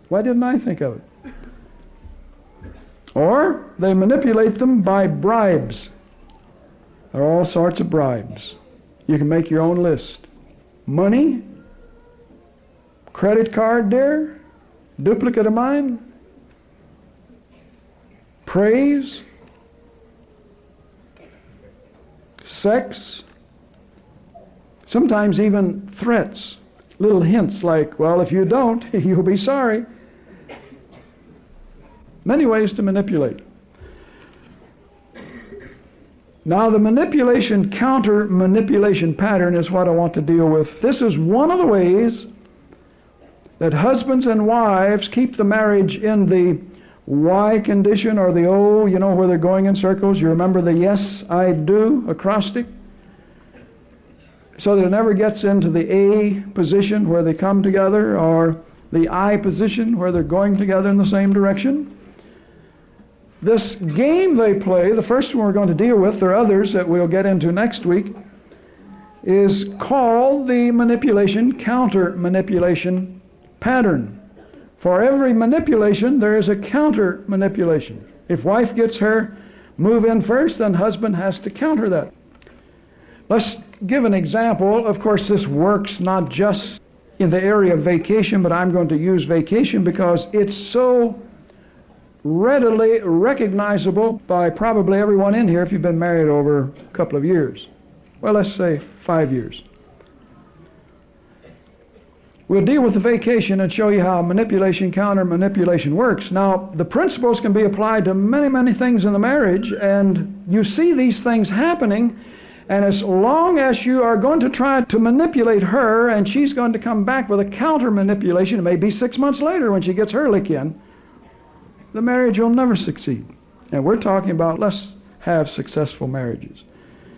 Why didn't I think of it? Or they manipulate them by bribes. There are all sorts of bribes. You can make your own list. Money, credit card, dear, duplicate of mine, praise, sex, sometimes even threats, little hints like, well, if you don't, you'll be sorry. Many ways to manipulate. Now, the manipulation, counter-manipulation pattern is what I want to deal with. This is one of the ways that husbands and wives keep the marriage in the Y condition or the O, you know, where they're going in circles. You remember the yes, I do acrostic? So that it never gets into the A position where they come together, or the I position where they're going together in the same direction. This game they play, the first one we're going to deal with, there are others that we'll get into next week, is called the manipulation, counter-manipulation pattern. For every manipulation, there is a counter-manipulation. If wife gets her move in first, then husband has to counter that. Let's give an example. Of course, this works not just in the area of vacation, but I'm going to use vacation because it's so readily recognizable by probably everyone in here if you've been married over a couple of years. Well, let's say 5 years. We'll deal with the vacation and show you how manipulation, counter-manipulation works. Now, the principles can be applied to many, many things in the marriage, and you see these things happening, and as long as you are going to try to manipulate her and she's going to come back with a counter-manipulation, it may be 6 months later when she gets her lick in, the marriage will never succeed. And we're talking about let's have successful marriages.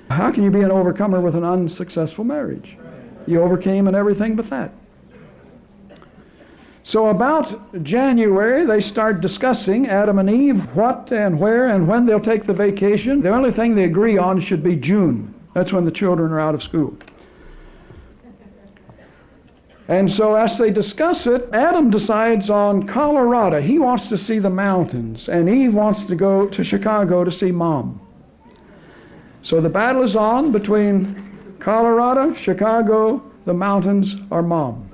How can you be an overcomer with an unsuccessful marriage? You overcame in everything but that. So about January, they start discussing, Adam and Eve, what and where and when they'll take the vacation. The only thing they agree on should be June. That's when the children are out of school. And so as they discuss it, Adam decides on Colorado. He wants to see the mountains, and Eve wants to go to Chicago to see Mom. So the battle is on between Colorado, Chicago, the mountains, or Mom.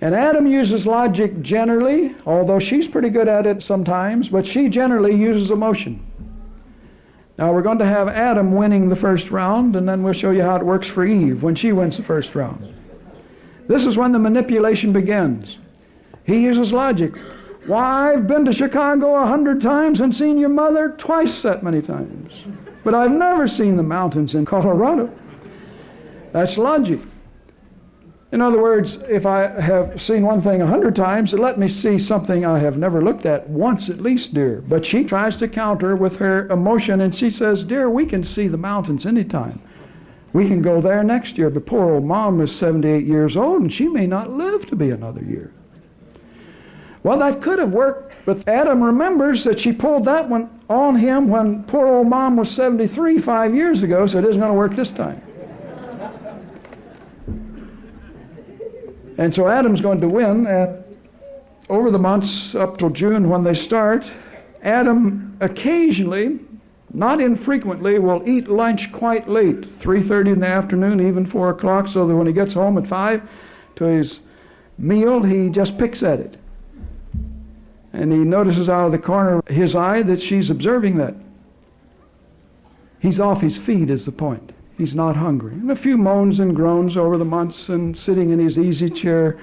And Adam uses logic generally, although she's pretty good at it sometimes, but she generally uses emotion. Now we're going to have Adam winning the first round, and then we'll show you how it works for Eve when she wins the first round. This is when the manipulation begins. He uses logic. Why, I've been to Chicago 100 times and seen your mother twice that many times. But I've never seen the mountains in Colorado. That's logic. In other words, if I have seen one thing 100 times, let me see something I have never looked at once at least, dear. But she tries to counter with her emotion, and she says, dear, we can see the mountains anytime. We can go there next year, but poor old Mom is 78 years old, and she may not live to be another year. Well, that could have worked, but Adam remembers that she pulled that one on him when poor old Mom was 73 5 years ago, so it isn't going to work this time. And so Adam's going to win, and over the months up till June when they start, Adam occasionally, not infrequently, will eat lunch quite late, 3:30 in the afternoon, even 4 o'clock, so that when he gets home at 5 to his meal, he just picks at it. And he notices out of the corner of his eye that she's observing that. He's off his feet is the point. He's not hungry. And a few moans and groans over the months, and sitting in his easy chair,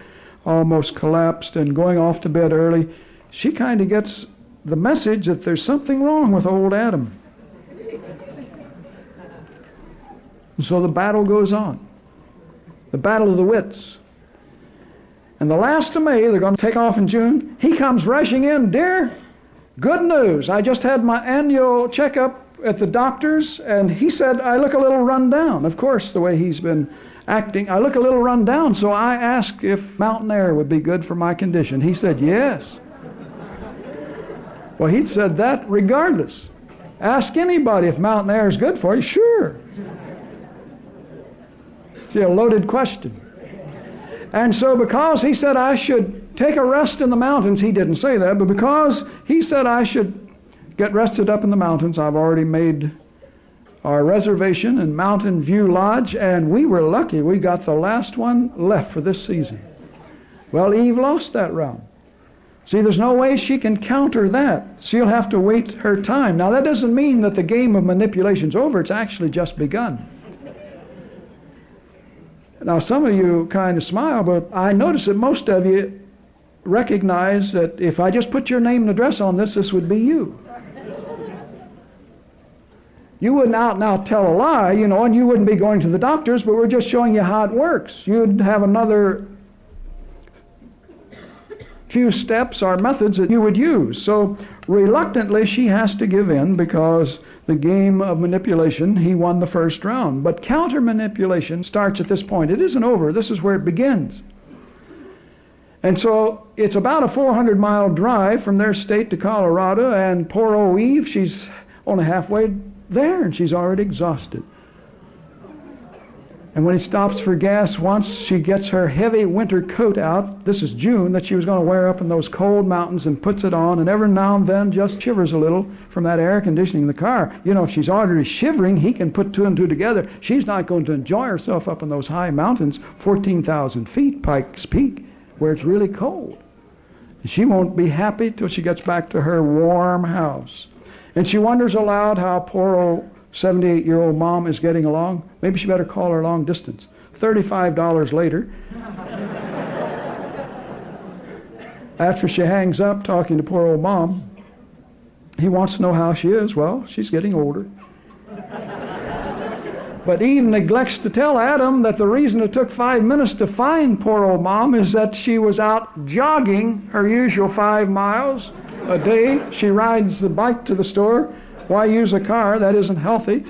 almost collapsed, and going off to bed early, she kind of gets the message that there's something wrong with old Adam. And so the battle goes on. The battle of the wits. And the last of May, they're going to take off in June. He comes rushing in, dear, good news. I just had my annual checkup at the doctor's, and he said I look a little run down. Of course, the way he's been acting, I look a little run down, so I asked if mountain air would be good for my condition. He said yes. Well, he'd said that regardless. Ask anybody if mountain air is good for you. Sure. See, a loaded question. And so because he said I should take a rest in the mountains, he didn't say that, but because he said I should get rested up in the mountains, I've already made our reservation in Mountain View Lodge, and we were lucky. We got the last one left for this season. Well, Eve lost that round. See, there's no way she can counter that. She'll have to wait her time. Now, that doesn't mean that the game of manipulation's over. It's actually just begun. Now, some of you kind of smile, but I notice that most of you recognize that if I just put your name and address on this, this would be you. You wouldn't out and out tell a lie, and you wouldn't be going to the doctors, but we're just showing you how it works. You'd have another few steps or methods that you would use. So reluctantly, she has to give in because the game of manipulation, he won the first round. But counter manipulation starts at this point. It isn't over. This is where it begins. And so it's about a 400-mile drive from their state to Colorado, and poor old Eve, she's only halfway there, and she's already exhausted. And when he stops for gas once, she gets her heavy winter coat out, this is June, that she was going to wear up in those cold mountains, and puts it on, and every now and then just shivers a little from that air conditioning in the car. If she's already shivering, he can put two and two together. She's not going to enjoy herself up in those high mountains, 14,000 feet, Pikes Peak, where it's really cold. She won't be happy till she gets back to her warm house. And she wonders aloud how poor old 78-year-old Mom is getting along. Maybe she better call her long distance. $35 later, after she hangs up talking to poor old Mom, he wants to know how she is. Well, she's getting older. But Eve neglects to tell Adam that the reason it took 5 minutes to find poor old Mom is that she was out jogging her usual 5 miles a day. She rides the bike to the store. Why use a car? That isn't healthy.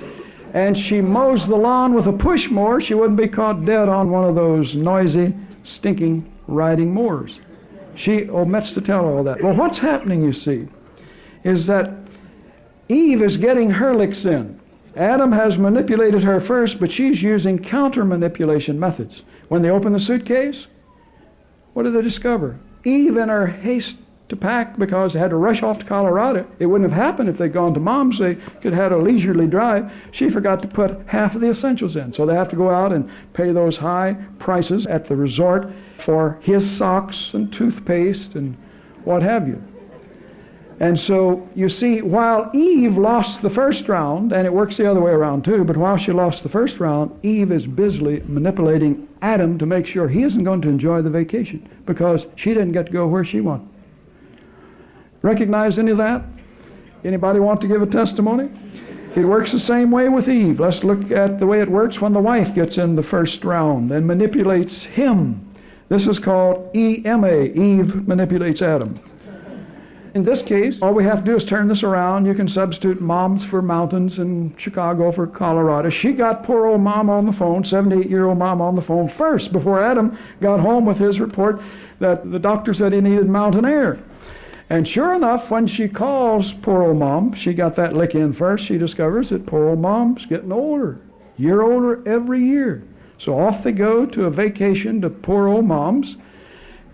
And she mows the lawn with a push mower. She wouldn't be caught dead on one of those noisy, stinking riding mowers. She omits to tell all that. Well, what's happening, you see, is that Eve is getting her licks in. Adam has manipulated her first, but she's using counter-manipulation methods. When they opened the suitcase, what did they discover? Eve, in her haste to pack because they had to rush off to Colorado, it wouldn't have happened if they'd gone to Mom's. They could have had a leisurely drive. She forgot to put half of the essentials in. So they have to go out and pay those high prices at the resort for his socks and toothpaste and what have you. And so, you see, while Eve lost the first round, and it works the other way around too, but while she lost the first round, Eve is busily manipulating Adam to make sure he isn't going to enjoy the vacation because she didn't get to go where she wanted. Recognize any of that? Anybody want to give a testimony? It works the same way with Eve. Let's look at the way it works when the wife gets in the first round and manipulates him. This is called EMA. Eve manipulates Adam. In this case, all we have to do is turn this around. You can substitute moms for mountains and Chicago for Colorado. She got poor old Mom on the phone, 78-year-old Mom on the phone first before Adam got home with his report that the doctor said he needed mountain air. And sure enough, when she calls poor old Mom, she got that lick in first. She discovers that poor old Mom's getting older, year older every year. So off they go to a vacation to poor old Mom's.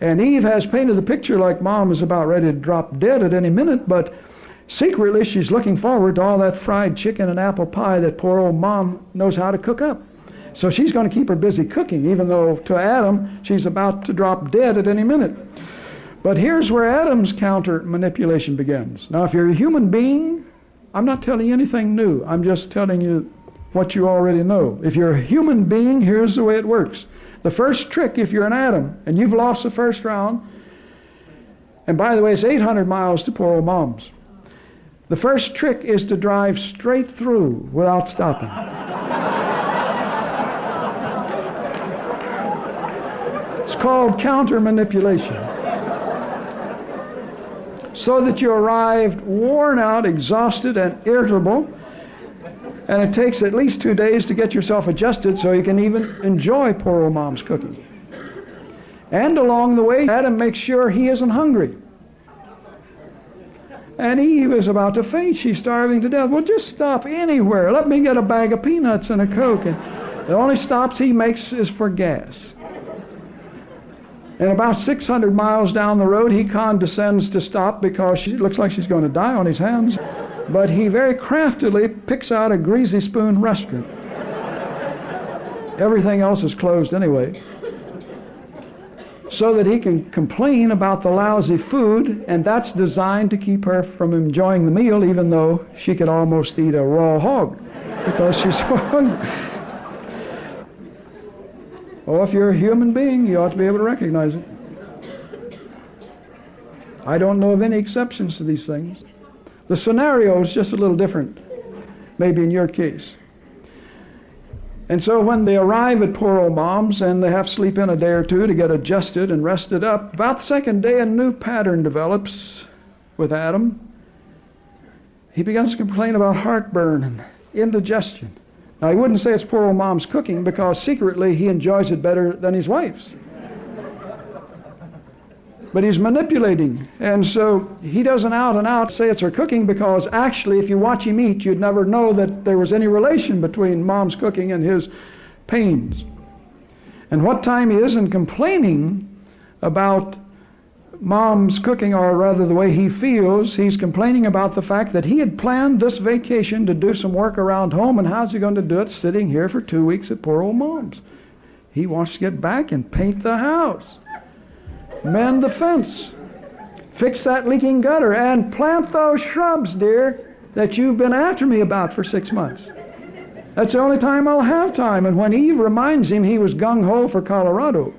And Eve has painted the picture like Mom is about ready to drop dead at any minute, but secretly she's looking forward to all that fried chicken and apple pie that poor old Mom knows how to cook up. So she's going to keep her busy cooking, even though to Adam she's about to drop dead at any minute. But here's where Adam's counter manipulation begins. Now, if you're a human being, I'm not telling you anything new. I'm just telling you what you already know. If you're a human being, here's the way it works. The first trick, if you're an Adam, and you've lost the first round, and by the way, it's 800 miles to poor old Mom's. The first trick is to drive straight through without stopping. It's called counter manipulation. So that you arrived worn out, exhausted, and irritable, and it takes at least 2 days to get yourself adjusted so you can even enjoy poor old Mom's cooking. And along the way, Adam makes sure he isn't hungry. And Eve is about to faint. She's starving to death. Well, just stop anywhere. Let me get a bag of peanuts and a Coke. And the only stops he makes is for gas. And about 600 miles down the road, he condescends to stop because she looks like she's going to die on his hands. But he very craftily picks out a greasy spoon restaurant. Everything else is closed anyway. So that he can complain about the lousy food, and that's designed to keep her from enjoying the meal, even though she could almost eat a raw hog because she's so hungry. Oh, if you're a human being, you ought to be able to recognize it. I don't know of any exceptions to these things. The scenario is just a little different, maybe in your case. And so when they arrive at poor old Mom's and they have to sleep in a day or two to get adjusted and rested up, about the second day a new pattern develops with Adam. He begins to complain about heartburn and indigestion. Now, he wouldn't say it's poor old Mom's cooking because secretly he enjoys it better than his wife's. But he's manipulating, and so he doesn't out and out say it's her cooking because actually if you watch him eat, you'd never know that there was any relation between Mom's cooking and his pains. And what time he isn't complaining about Mom's cooking, or rather the way he feels, he's complaining about the fact that he had planned this vacation to do some work around home, and how's he going to do it sitting here for 2 weeks at poor old Mom's? He wants to get back and paint the house, mend the fence, fix that leaking gutter, and plant those shrubs, dear, that you've been after me about for 6 months. That's the only time I'll have time. And when Eve reminds him he was gung-ho for Colorado,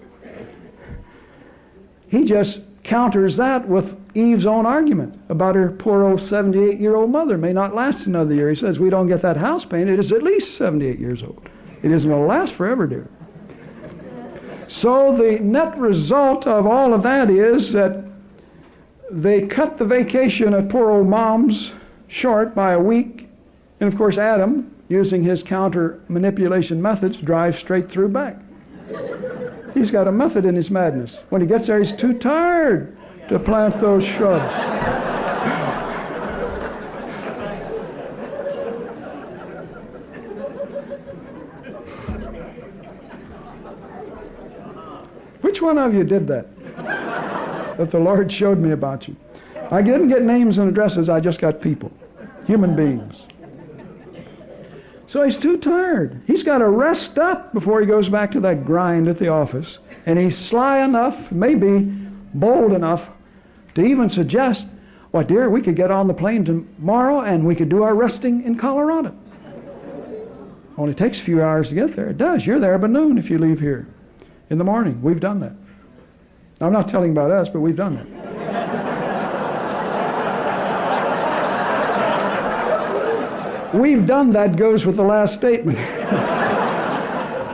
he just counters that with Eve's own argument about her poor old 78-year-old mother may not last another year. He says, we don't get that house painted, it's at least 78 years old. It isn't going to last forever, dear. So the net result of all of that is that they cut the vacation at poor old Mom's short by a week. And of course Adam, using his counter manipulation methods, drives straight through back. He's got a method in his madness. When he gets there, he's too tired to plant those shrubs. Which one of you did that? That the Lord showed me about you. I didn't get names and addresses, I just got people. Human beings. So he's too tired. He's got to rest up before he goes back to that grind at the office. And he's sly enough, maybe bold enough, to even suggest, well, dear, we could get on the plane tomorrow and we could do our resting in Colorado. Only takes a few hours to get there. It does. You're there by noon if you leave here in the morning. We've done that. I'm not telling about us, but we've done that. We've done that goes with the last statement.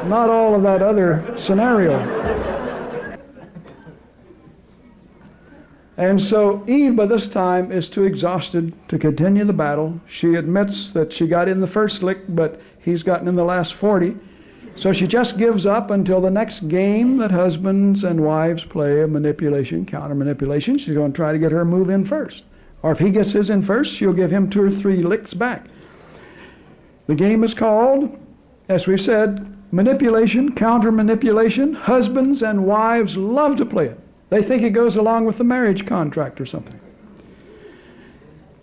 Not all of that other scenario. And so Eve, by this time, is too exhausted to continue the battle. She admits that she got in the first lick, but he's gotten in the last 40. So she just gives up until the next game that husbands and wives play of manipulation, counter-manipulation. She's going to try to get her move in first. Or if he gets his in first, she'll give him 2 or 3 licks back. The game is called, as we've said, manipulation, counter-manipulation. Husbands and wives love to play it. They think it goes along with the marriage contract or something.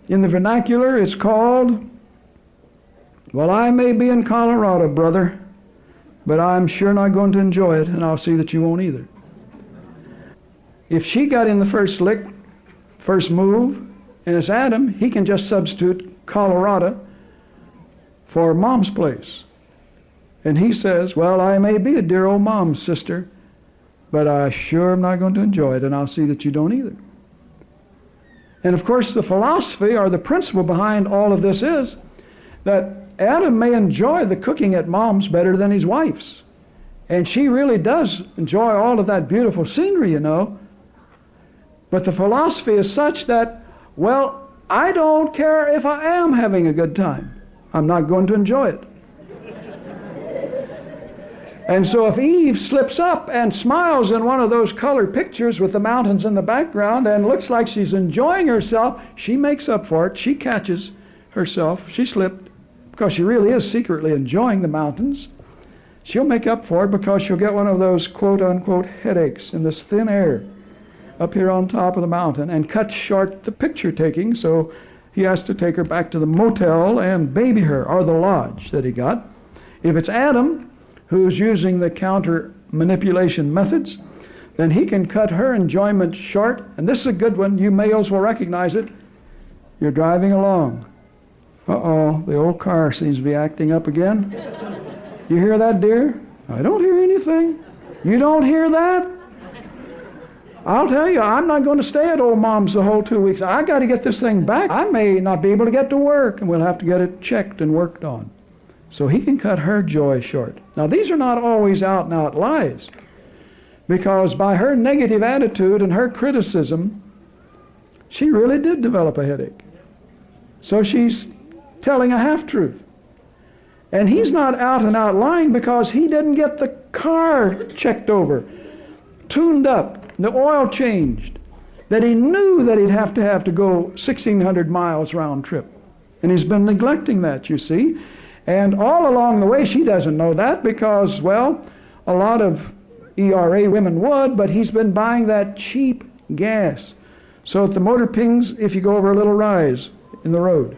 In the vernacular, it's called, well, I may be in Colorado, brother, but I'm sure not going to enjoy it, and I'll see that you won't either. If she got in the first lick, first move, and it's Adam, he can just substitute Colorado for Mom's place. And he says, well, I may be a dear old Mom's sister, but I sure am not going to enjoy it, and I'll see that you don't either. And of course, the philosophy or the principle behind all of this is that Adam may enjoy the cooking at Mom's better than his wife's. And she really does enjoy all of that beautiful scenery, you know. But the philosophy is such that, well, I don't care if I am having a good time. I'm not going to enjoy it. And so if Eve slips up and smiles in one of those color pictures with the mountains in the background and looks like she's enjoying herself, she makes up for it. She catches herself. She slipped because she really is secretly enjoying the mountains. She'll make up for it because she'll get one of those quote-unquote headaches in this thin air up here on top of the mountain and cut short the picture taking, so he has to take her back to the motel and baby her, or the lodge that he got. If it's Adam who's using the counter-manipulation methods, then he can cut her enjoyment short. And this is a good one. You males will recognize it. You're driving along. Uh-oh, the old car seems to be acting up again. You hear that, dear? I don't hear anything. You don't hear that? I'll tell you, I'm not going to stay at old Mom's the whole 2 weeks. I got to get this thing back. I may not be able to get to work, and we'll have to get it checked and worked on. So he can cut her joy short. Now, these are not always out-and-out lies, because by her negative attitude and her criticism, she really did develop a headache. So she's telling a half-truth. And he's not out-and-out lying because he didn't get the car checked over, tuned up, the oil changed, that he knew that he'd have to go 1,600 miles round trip. And he's been neglecting that, you see. And all along the way, she doesn't know that because, well, a lot of ERA women would, but he's been buying that cheap gas. So if the motor pings, if you go over a little rise in the road.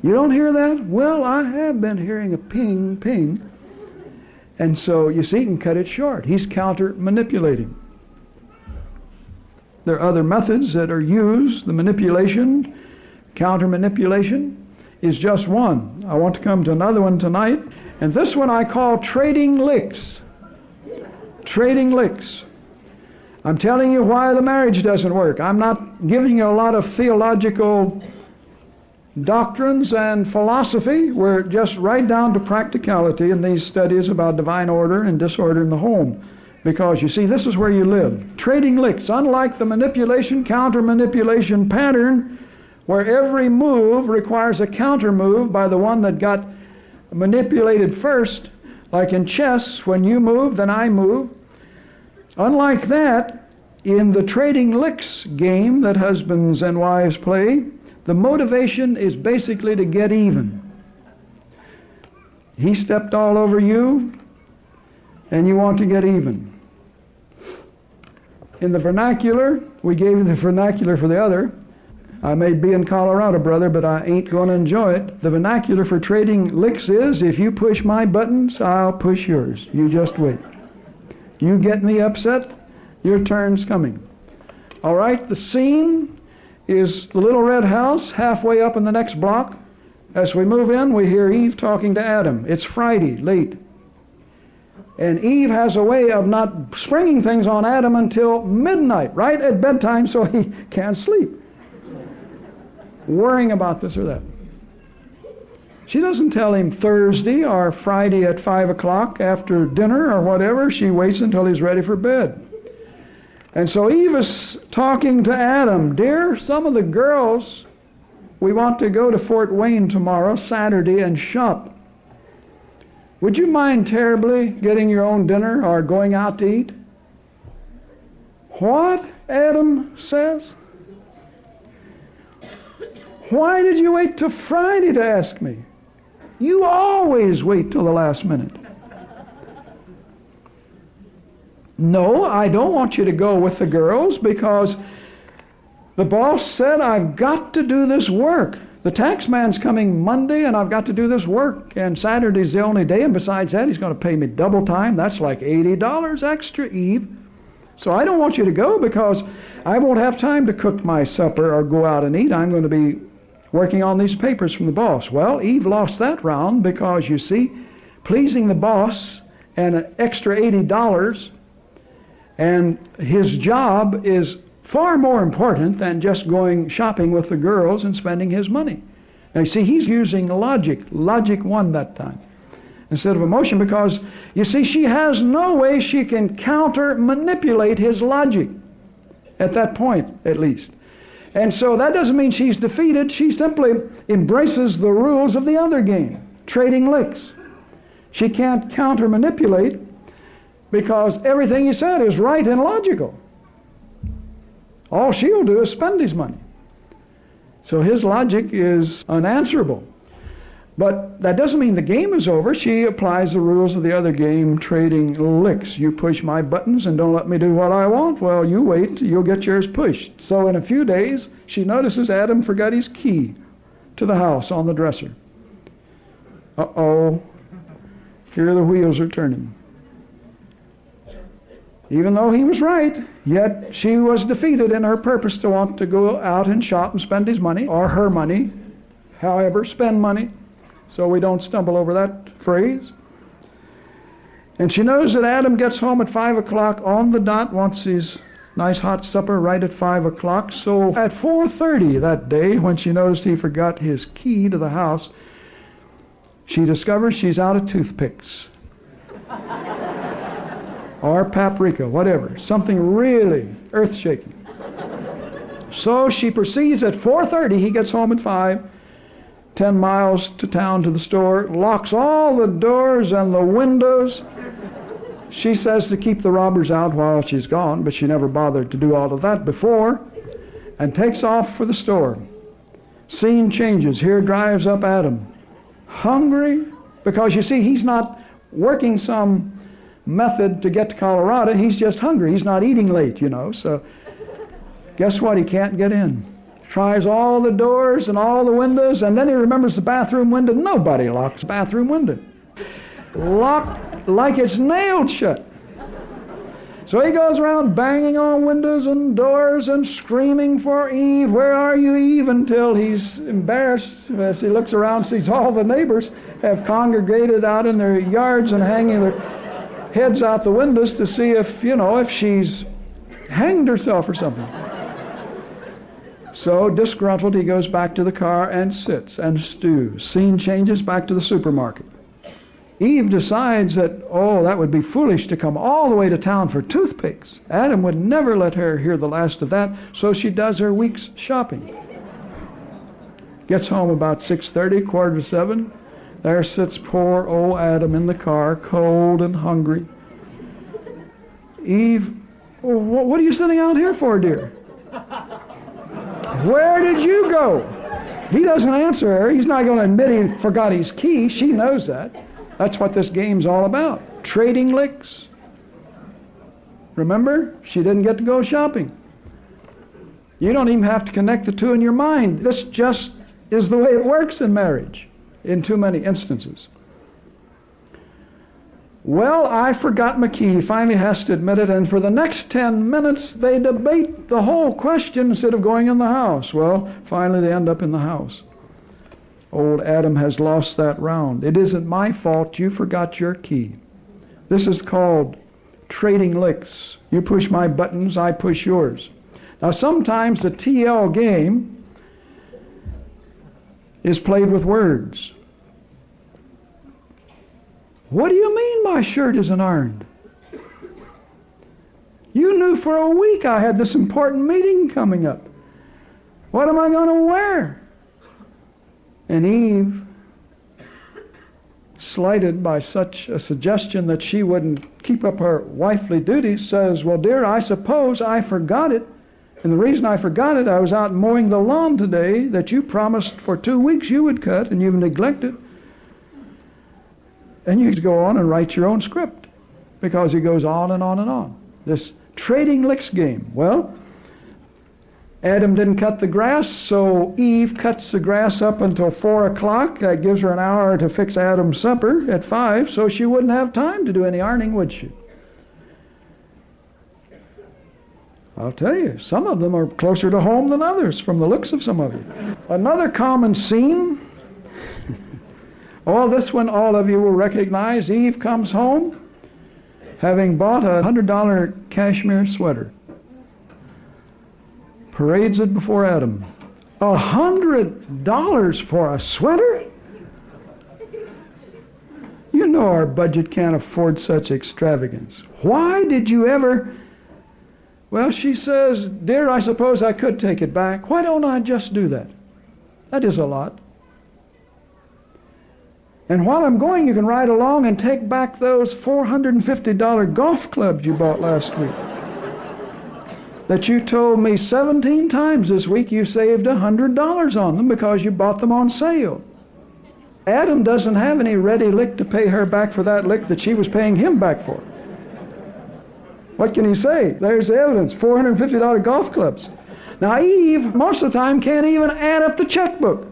You don't hear that? Well, I have been hearing a ping, ping. And so, you see, he can cut it short. He's counter-manipulating. There are other methods that are used. The manipulation, counter-manipulation, is just one. I want to come to another one tonight, and this one I call trading licks. Trading licks. I'm telling you why the marriage doesn't work. I'm not giving you a lot of theological doctrines and philosophy. We're just right down to practicality in these studies about divine order and disorder in the home. Because, you see, this is where you live. Trading licks, unlike the manipulation, counter-manipulation pattern, where every move requires a counter-move by the one that got manipulated first, like in chess, when you move, then I move. Unlike that, in the trading licks game that husbands and wives play, the motivation is basically to get even. He stepped all over you, and you want to get even. In the vernacular, we gave you the vernacular for the other. I may be in Colorado, brother, but I ain't going to enjoy it. The vernacular for trading licks is, if you push my buttons, I'll push yours. You just wait. You get me upset, your turn's coming. All right, the scene is the little red house halfway up in the next block. As we move in, we hear Eve talking to Adam. It's Friday, late. And Eve has a way of not springing things on Adam until midnight, right at bedtime, so he can't sleep, worrying about this or that. She doesn't tell him Thursday or Friday at 5 o'clock after dinner or whatever. She waits until he's ready for bed. And so Eve is talking to Adam. Dear, some of the girls, we want to go to Fort Wayne tomorrow, Saturday, and shop. Would you mind terribly getting your own dinner or going out to eat? What? Adam says. Why did you wait till Friday to ask me? You always wait till the last minute. No, I don't want you to go with the girls because the boss said I've got to do this work. The tax man's coming Monday and I've got to do this work, and Saturday's the only day, and besides that he's going to pay me double time. That's like $80 extra, Eve. So I don't want you to go because I won't have time to cook my supper or go out and eat. I'm going to be working on these papers from the boss. Well, Eve lost that round because, you see, pleasing the boss and an extra $80 and his job is far more important than just going shopping with the girls and spending his money. Now, you see, he's using logic. Logic won that time instead of emotion because, you see, she has no way she can counter-manipulate his logic at that point, at least. And so that doesn't mean she's defeated. She simply embraces the rules of the other game, trading licks. She can't counter-manipulate because everything he said is right and logical. All she'll do is spend his money. So his logic is unanswerable. But that doesn't mean the game is over. She applies the rules of the other game, trading licks. You push my buttons and don't let me do what I want. Well, you wait, you'll get yours pushed. So in a few days, she notices Adam forgot his key to the house on the dresser. Uh-oh. Here the wheels are turning. Even though he was right, yet she was defeated in her purpose to want to go out and shop and spend his money, or her money, however, spend money, so we don't stumble over that phrase. And she knows that Adam gets home at 5 o'clock on the dot, wants his nice hot supper right at 5 o'clock. So at 4:30 that day, when she noticed he forgot his key to the house, she discovers she's out of toothpicks. Or paprika, whatever, something really earth-shaking. So she proceeds at 4:30, he gets home at 5, 10 miles to town to the store, locks all the doors and the windows. She says to keep the robbers out while she's gone, but she never bothered to do all of that before, and takes off for the store. Scene changes. Here drives up Adam. Hungry, because you see, he's not working some method to get to Colorado. He's just hungry. He's not eating late, you know. So guess what? He can't get in. Tries all the doors and all the windows, and then he remembers the bathroom window. Nobody locks the bathroom window. Locked like it's nailed shut. So he goes around banging on windows and doors and screaming for Eve. Where are you, Eve? Until he's embarrassed as he looks around, sees all the neighbors have congregated out in their yards and hanging their heads out the windows to see if she's hanged herself or something. So, disgruntled, he goes back to the car and sits and stews. Scene changes back to the supermarket. Eve decides that, that would be foolish to come all the way to town for toothpicks. Adam would never let her hear the last of that, so she does her week's shopping. Gets home about 6:30, 6:45. There sits poor old Adam in the car, cold and hungry. Eve, what are you sitting out here for, dear? Where did you go? He doesn't answer her. He's not going to admit he forgot his key. She knows that. That's what this game's all about. Trading licks. Remember? She didn't get to go shopping. You don't even have to connect the two in your mind. This just is the way it works in marriage in too many instances. Well, I forgot my key. He finally has to admit it, and for the next 10 minutes they debate the whole question instead of going in the house. Well, finally they end up in the house. Old Adam has lost that round. It isn't my fault you forgot your key. This is called trading licks. You push my buttons, I push yours. Now sometimes the TL game is played with words. What do you mean my shirt isn't ironed? You knew for a week I had this important meeting coming up. What am I going to wear? And Eve, slighted by such a suggestion that she wouldn't keep up her wifely duties, says, well, dear, I suppose I forgot it. And the reason I forgot it, I was out mowing the lawn today that you promised for 2 weeks you would cut, and you've neglected. And you go on and write your own script, because he goes on and on and on. This trading licks game. Well, Adam didn't cut the grass, so Eve cuts the grass up until 4 o'clock. That gives her an hour to fix Adam's supper at 5, so she wouldn't have time to do any ironing, would she? I'll tell you, some of them are closer to home than others from the looks of some of you. Another common scene, all this one all of you will recognize. Eve comes home having bought a $100 cashmere sweater. Parades it before Adam. $100 for a sweater? You know our budget can't afford such extravagance. Why did you ever... Well, she says, dear, I suppose I could take it back. Why don't I just do that? That is a lot. And while I'm going, you can ride along and take back those $450 golf clubs you bought last week. That you told me 17 times this week you saved $100 on them because you bought them on sale. Adam doesn't have any ready lick to pay her back for that lick that she was paying him back for. What can he say? There's the evidence, $450 golf clubs. Now Eve, most of the time, can't even add up the checkbook.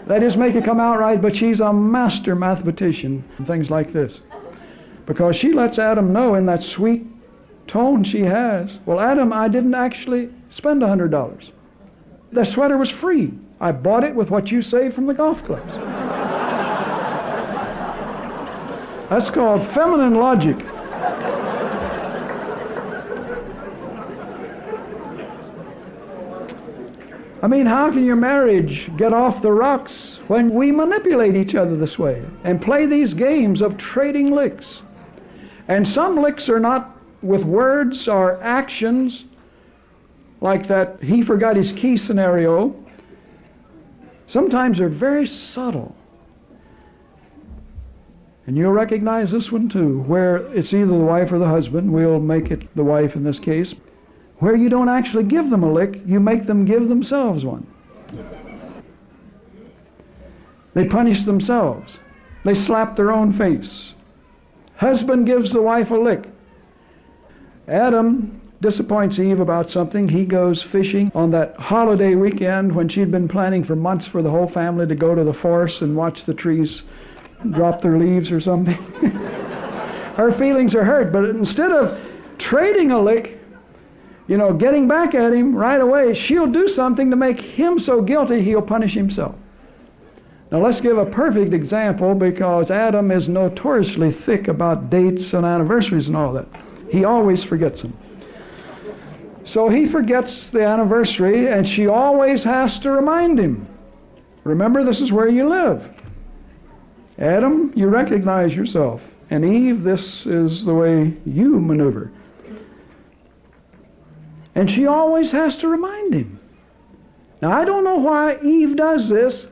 That is, make it come out right, but she's a master mathematician and things like this. Because she lets Adam know in that sweet tone she has, well, Adam, I didn't actually spend $100. The sweater was free. I bought it with what you saved from the golf clubs. That's called feminine logic. I mean, how can your marriage get off the rocks when we manipulate each other this way and play these games of trading licks? And some licks are not with words or actions, like that he forgot his key scenario. Sometimes they're very subtle. And you'll recognize this one too, where it's either the wife or the husband. We'll make it the wife in this case. Where you don't actually give them a lick, you make them give themselves one. They punish themselves. They slap their own face. Husband gives the wife a lick. Adam disappoints Eve about something. He goes fishing on that holiday weekend when she'd been planning for months for the whole family to go to the forest and watch the trees drop their leaves or something. Her feelings are hurt, but instead of trading a lick, getting back at him right away, she'll do something to make him so guilty he'll punish himself. Now let's give a perfect example, because Adam is notoriously thick about dates and anniversaries and all that. He always forgets them. So he forgets the anniversary, and she always has to remind him. Remember, this is where you live. Adam, you recognize yourself. And Eve, this is the way you maneuver. And she always has to remind him. Now, I don't know why Eve does this,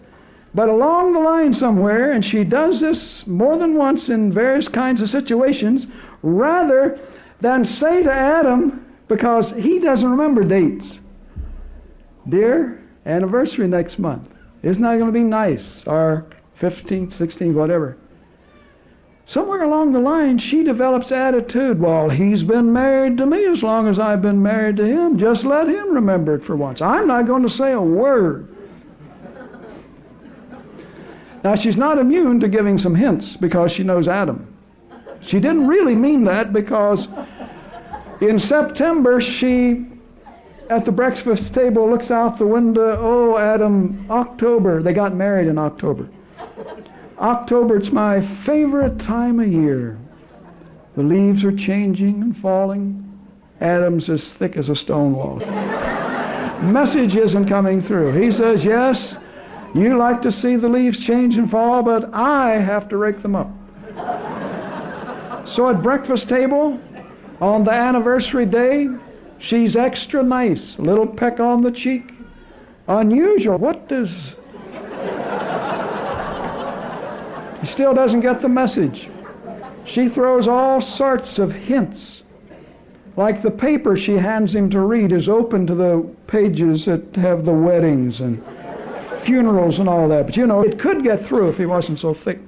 but along the line somewhere, and she does this more than once in various kinds of situations, rather than say to Adam, because he doesn't remember dates, dear, anniversary next month. Isn't that going to be nice? Or 15th, 16th, whatever. Somewhere along the line, she develops attitude, well, he's been married to me as long as I've been married to him. Just let him remember it for once. I'm not going to say a word. Now, she's not immune to giving some hints because she knows Adam. She didn't really mean that because in September, she, at the breakfast table, looks out the window, oh, Adam, October. They got married in October. October, it's my favorite time of year. The leaves are changing and falling. Adam's as thick as a stone wall. Message isn't coming through. He says, yes, you like to see the leaves change and fall, but I have to rake them up. So at breakfast table, on the anniversary day, she's extra nice. A little peck on the cheek. Unusual. What does... He still doesn't get the message. She throws all sorts of hints. Like the paper she hands him to read is open to the pages that have the weddings and funerals and all that. But you know, it could get through if he wasn't so thick.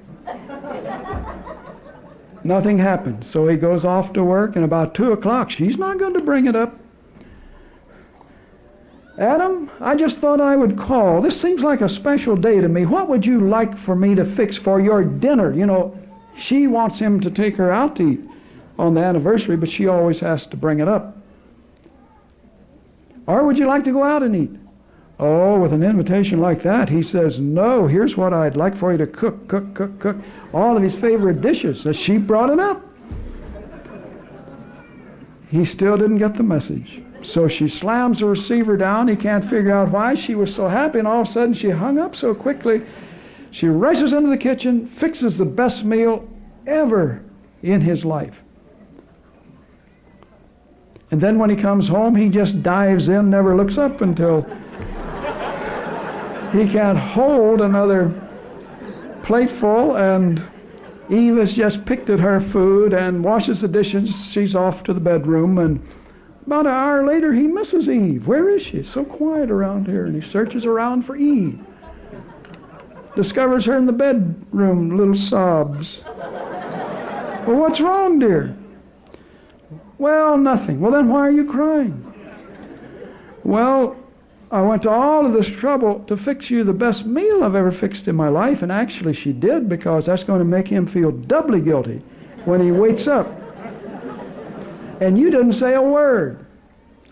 Nothing happened. So he goes off to work, and about 2 o'clock, she's not going to bring it up. Adam, I just thought I would call. This seems like a special day to me. What would you like for me to fix for your dinner? You know, she wants him to take her out to eat on the anniversary, but she always has to bring it up. Or would you like to go out and eat? Oh, with an invitation like that, he says, no, here's what I'd like for you to cook. All of his favorite dishes. So she brought it up. He still didn't get the message. So she slams the receiver down. He can't figure out why. She was so happy, and all of a sudden she hung up so quickly. She rushes into the kitchen, fixes the best meal ever in his life. And then when he comes home, he just dives in, never looks up until he can't hold another plateful, and Eve has just picked at her food and washes the dishes. She's off to the bedroom, and about an hour later, he misses Eve. Where is she? It's so quiet around here. And he searches around for Eve. Discovers her in the bedroom, little sobs. Well, what's wrong, dear? Well, nothing. Well, then why are you crying? Well, I went to all of this trouble to fix you the best meal I've ever fixed in my life, and actually she did, because that's going to make him feel doubly guilty when he wakes up. And you didn't say a word.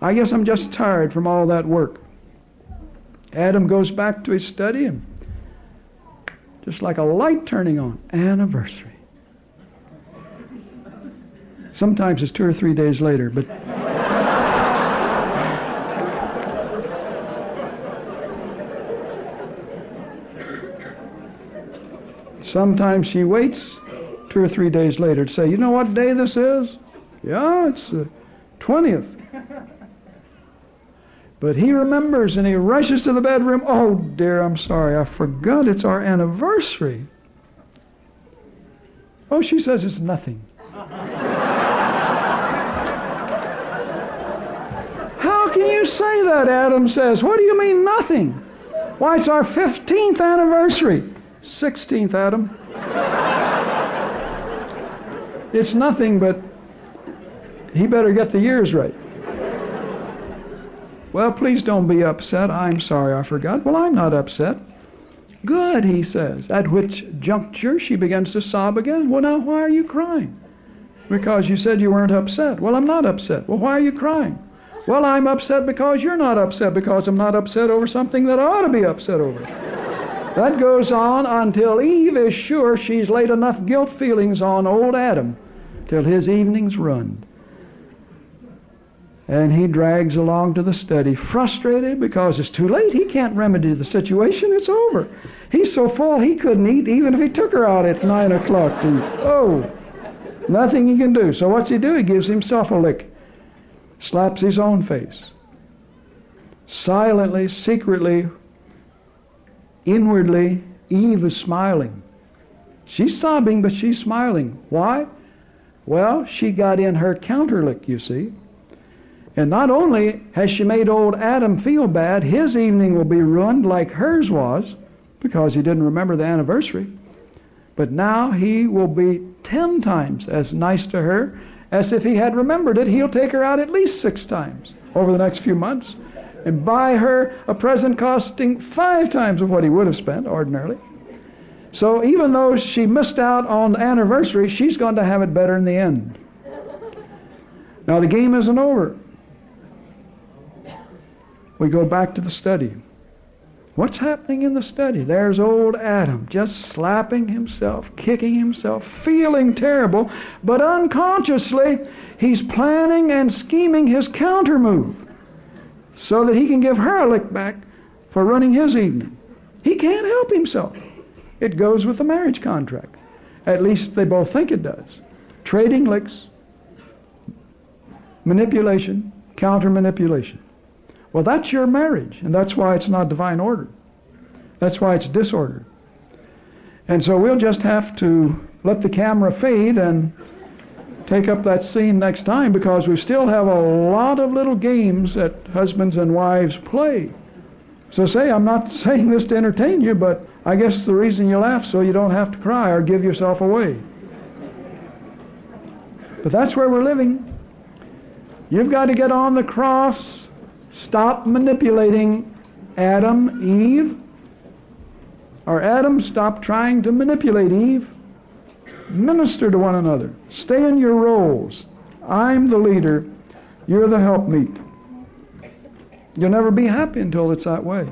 I guess I'm just tired from all that work. Adam goes back to his study, and just like a light turning on, anniversary. Sometimes it's 2 or 3 days later, but sometimes she waits 2 or 3 days later to say, you know what day this is? Yeah, it's the 20th. But he remembers, and he rushes to the bedroom. Oh, dear, I'm sorry, I forgot it's our anniversary. Oh, she says it's nothing. How can you say that, Adam says. What do you mean nothing? Why, it's our 15th anniversary. 16th, Adam. It's nothing, but he better get the years right. Well, please don't be upset. I'm sorry I forgot. Well, I'm not upset. Good, he says. At which juncture she begins to sob again. Well, now, why are you crying? Because you said you weren't upset. Well, I'm not upset. Well, why are you crying? Well, I'm upset because you're not upset, because I'm not upset over something that I ought to be upset over. That goes on until Eve is sure she's laid enough guilt feelings on old Adam till his evening's run. And he drags along to the study, frustrated because it's too late. He can't remedy the situation. It's over. He's so full he couldn't eat even if he took her out at 9 o'clock to eat. Oh, nothing he can do. So what's he do? He gives himself a lick. Slaps his own face. Silently, secretly, inwardly, Eve is smiling. She's sobbing, but she's smiling. Why? Well, she got in her counter lick, you see. And not only has she made old Adam feel bad, his evening will be ruined like hers was, because he didn't remember the anniversary. But now he will be 10 times as nice to her as if he had remembered it. He'll take her out at least 6 times over the next few months and buy her a present costing 5 times of what he would have spent ordinarily. So even though she missed out on the anniversary, she's going to have it better in the end. Now the game isn't over. We go back to the study. What's happening in the study? There's old Adam just slapping himself, kicking himself, feeling terrible, but unconsciously he's planning and scheming his counter move so that he can give her a lick back for running his evening. He can't help himself. It goes with the marriage contract. At least they both think it does. Trading licks, manipulation, counter manipulation. Well, that's your marriage, and that's why it's not divine order. That's why it's disorder. And so we'll just have to let the camera fade and take up that scene next time, because we still have a lot of little games that husbands and wives play. So I'm not saying this to entertain you, but I guess the reason you laugh so you don't have to cry or give yourself away. But that's where we're living. You've got to get on the cross. Stop manipulating Adam, Eve. Or Adam, stop trying to manipulate Eve. Minister to one another. Stay in your roles. I'm the leader. You're the helpmeet. You'll never be happy until it's that way.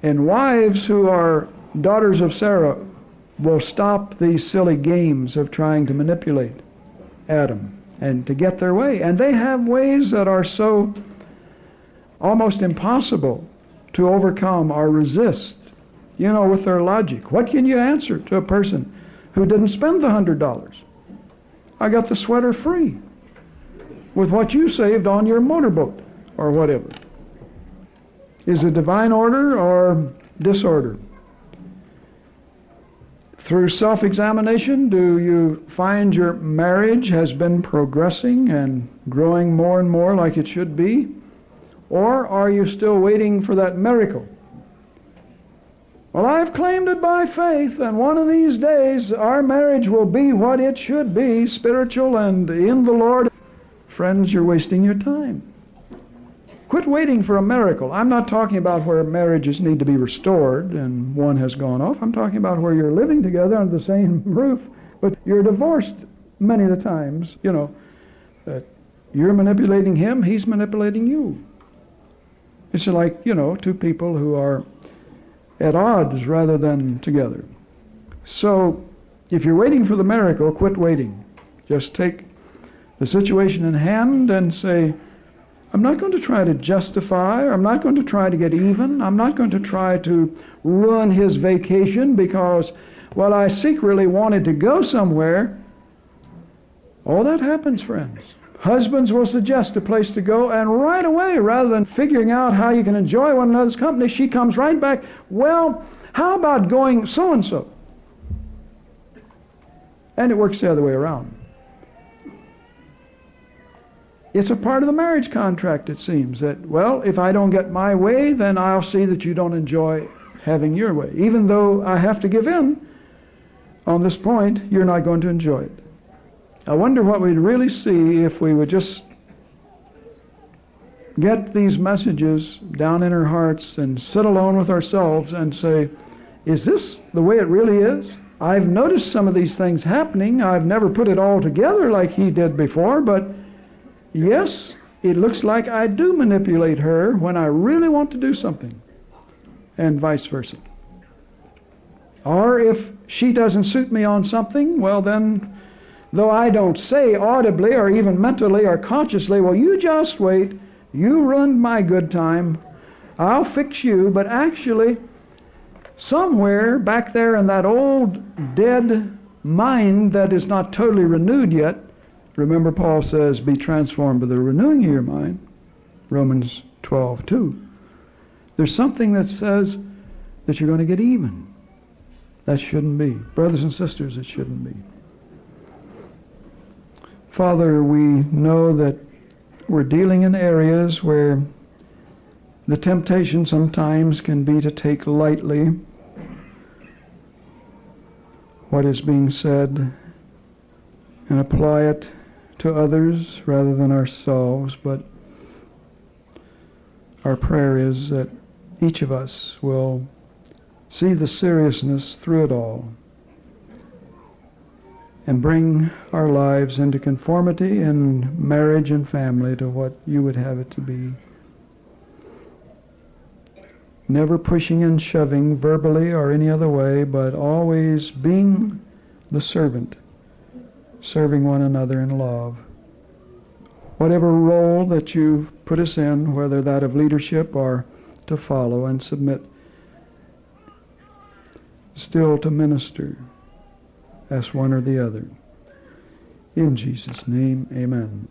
And wives who are daughters of Sarah will stop these silly games of trying to manipulate Adam and to get their way. And they have ways that are so almost impossible to overcome or resist, with their logic. What can you answer to a person who didn't spend the $100? I got the sweater free with what you saved on your motorboat or whatever. Is it divine order or disorder? Through self-examination, do you find your marriage has been progressing and growing more and more like it should be? Or are you still waiting for that miracle? Well, I've claimed it by faith, and one of these days our marriage will be what it should be, spiritual and in the Lord. Friends, you're wasting your time. Quit waiting for a miracle. I'm not talking about where marriages need to be restored and one has gone off. I'm talking about where you're living together under the same roof, but you're divorced many of the times, that you're manipulating him, he's manipulating you. It's like, two people who are at odds rather than together. So, if you're waiting for the miracle, quit waiting. Just take the situation in hand and say, I'm not going to try to justify, or I'm not going to try to get even. I'm not going to try to ruin his vacation because, I secretly wanted to go somewhere. All that happens, friends. Husbands will suggest a place to go, and right away, rather than figuring out how you can enjoy one another's company, she comes right back, how about going so-and-so? And it works the other way around. It's a part of the marriage contract, it seems, that, if I don't get my way, then I'll see that you don't enjoy having your way. Even though I have to give in on this point, you're not going to enjoy it. I wonder what we'd really see if we would just get these messages down in our hearts and sit alone with ourselves and say, is this the way it really is? I've noticed some of these things happening. I've never put it all together like he did before, but yes, it looks like I do manipulate her when I really want to do something, and vice versa. Or if she doesn't suit me on something, then, though I don't say audibly or even mentally or consciously, you just wait, you ruined my good time, I'll fix you, but actually, somewhere back there in that old dead mind that is not totally renewed yet, remember, Paul says, be transformed by the renewing of your mind, Romans 12:2. There's something that says that you're going to get even. That shouldn't be. Brothers and sisters, it shouldn't be. Father, we know that we're dealing in areas where the temptation sometimes can be to take lightly what is being said and apply it to others rather than ourselves, but our prayer is that each of us will see the seriousness through it all and bring our lives into conformity in marriage and family to what you would have it to be. Never pushing and shoving verbally or any other way, but always being the servant, serving one another in love. Whatever role that you've put us in, whether that of leadership or to follow and submit, still to minister as one or the other. In Jesus' name, amen.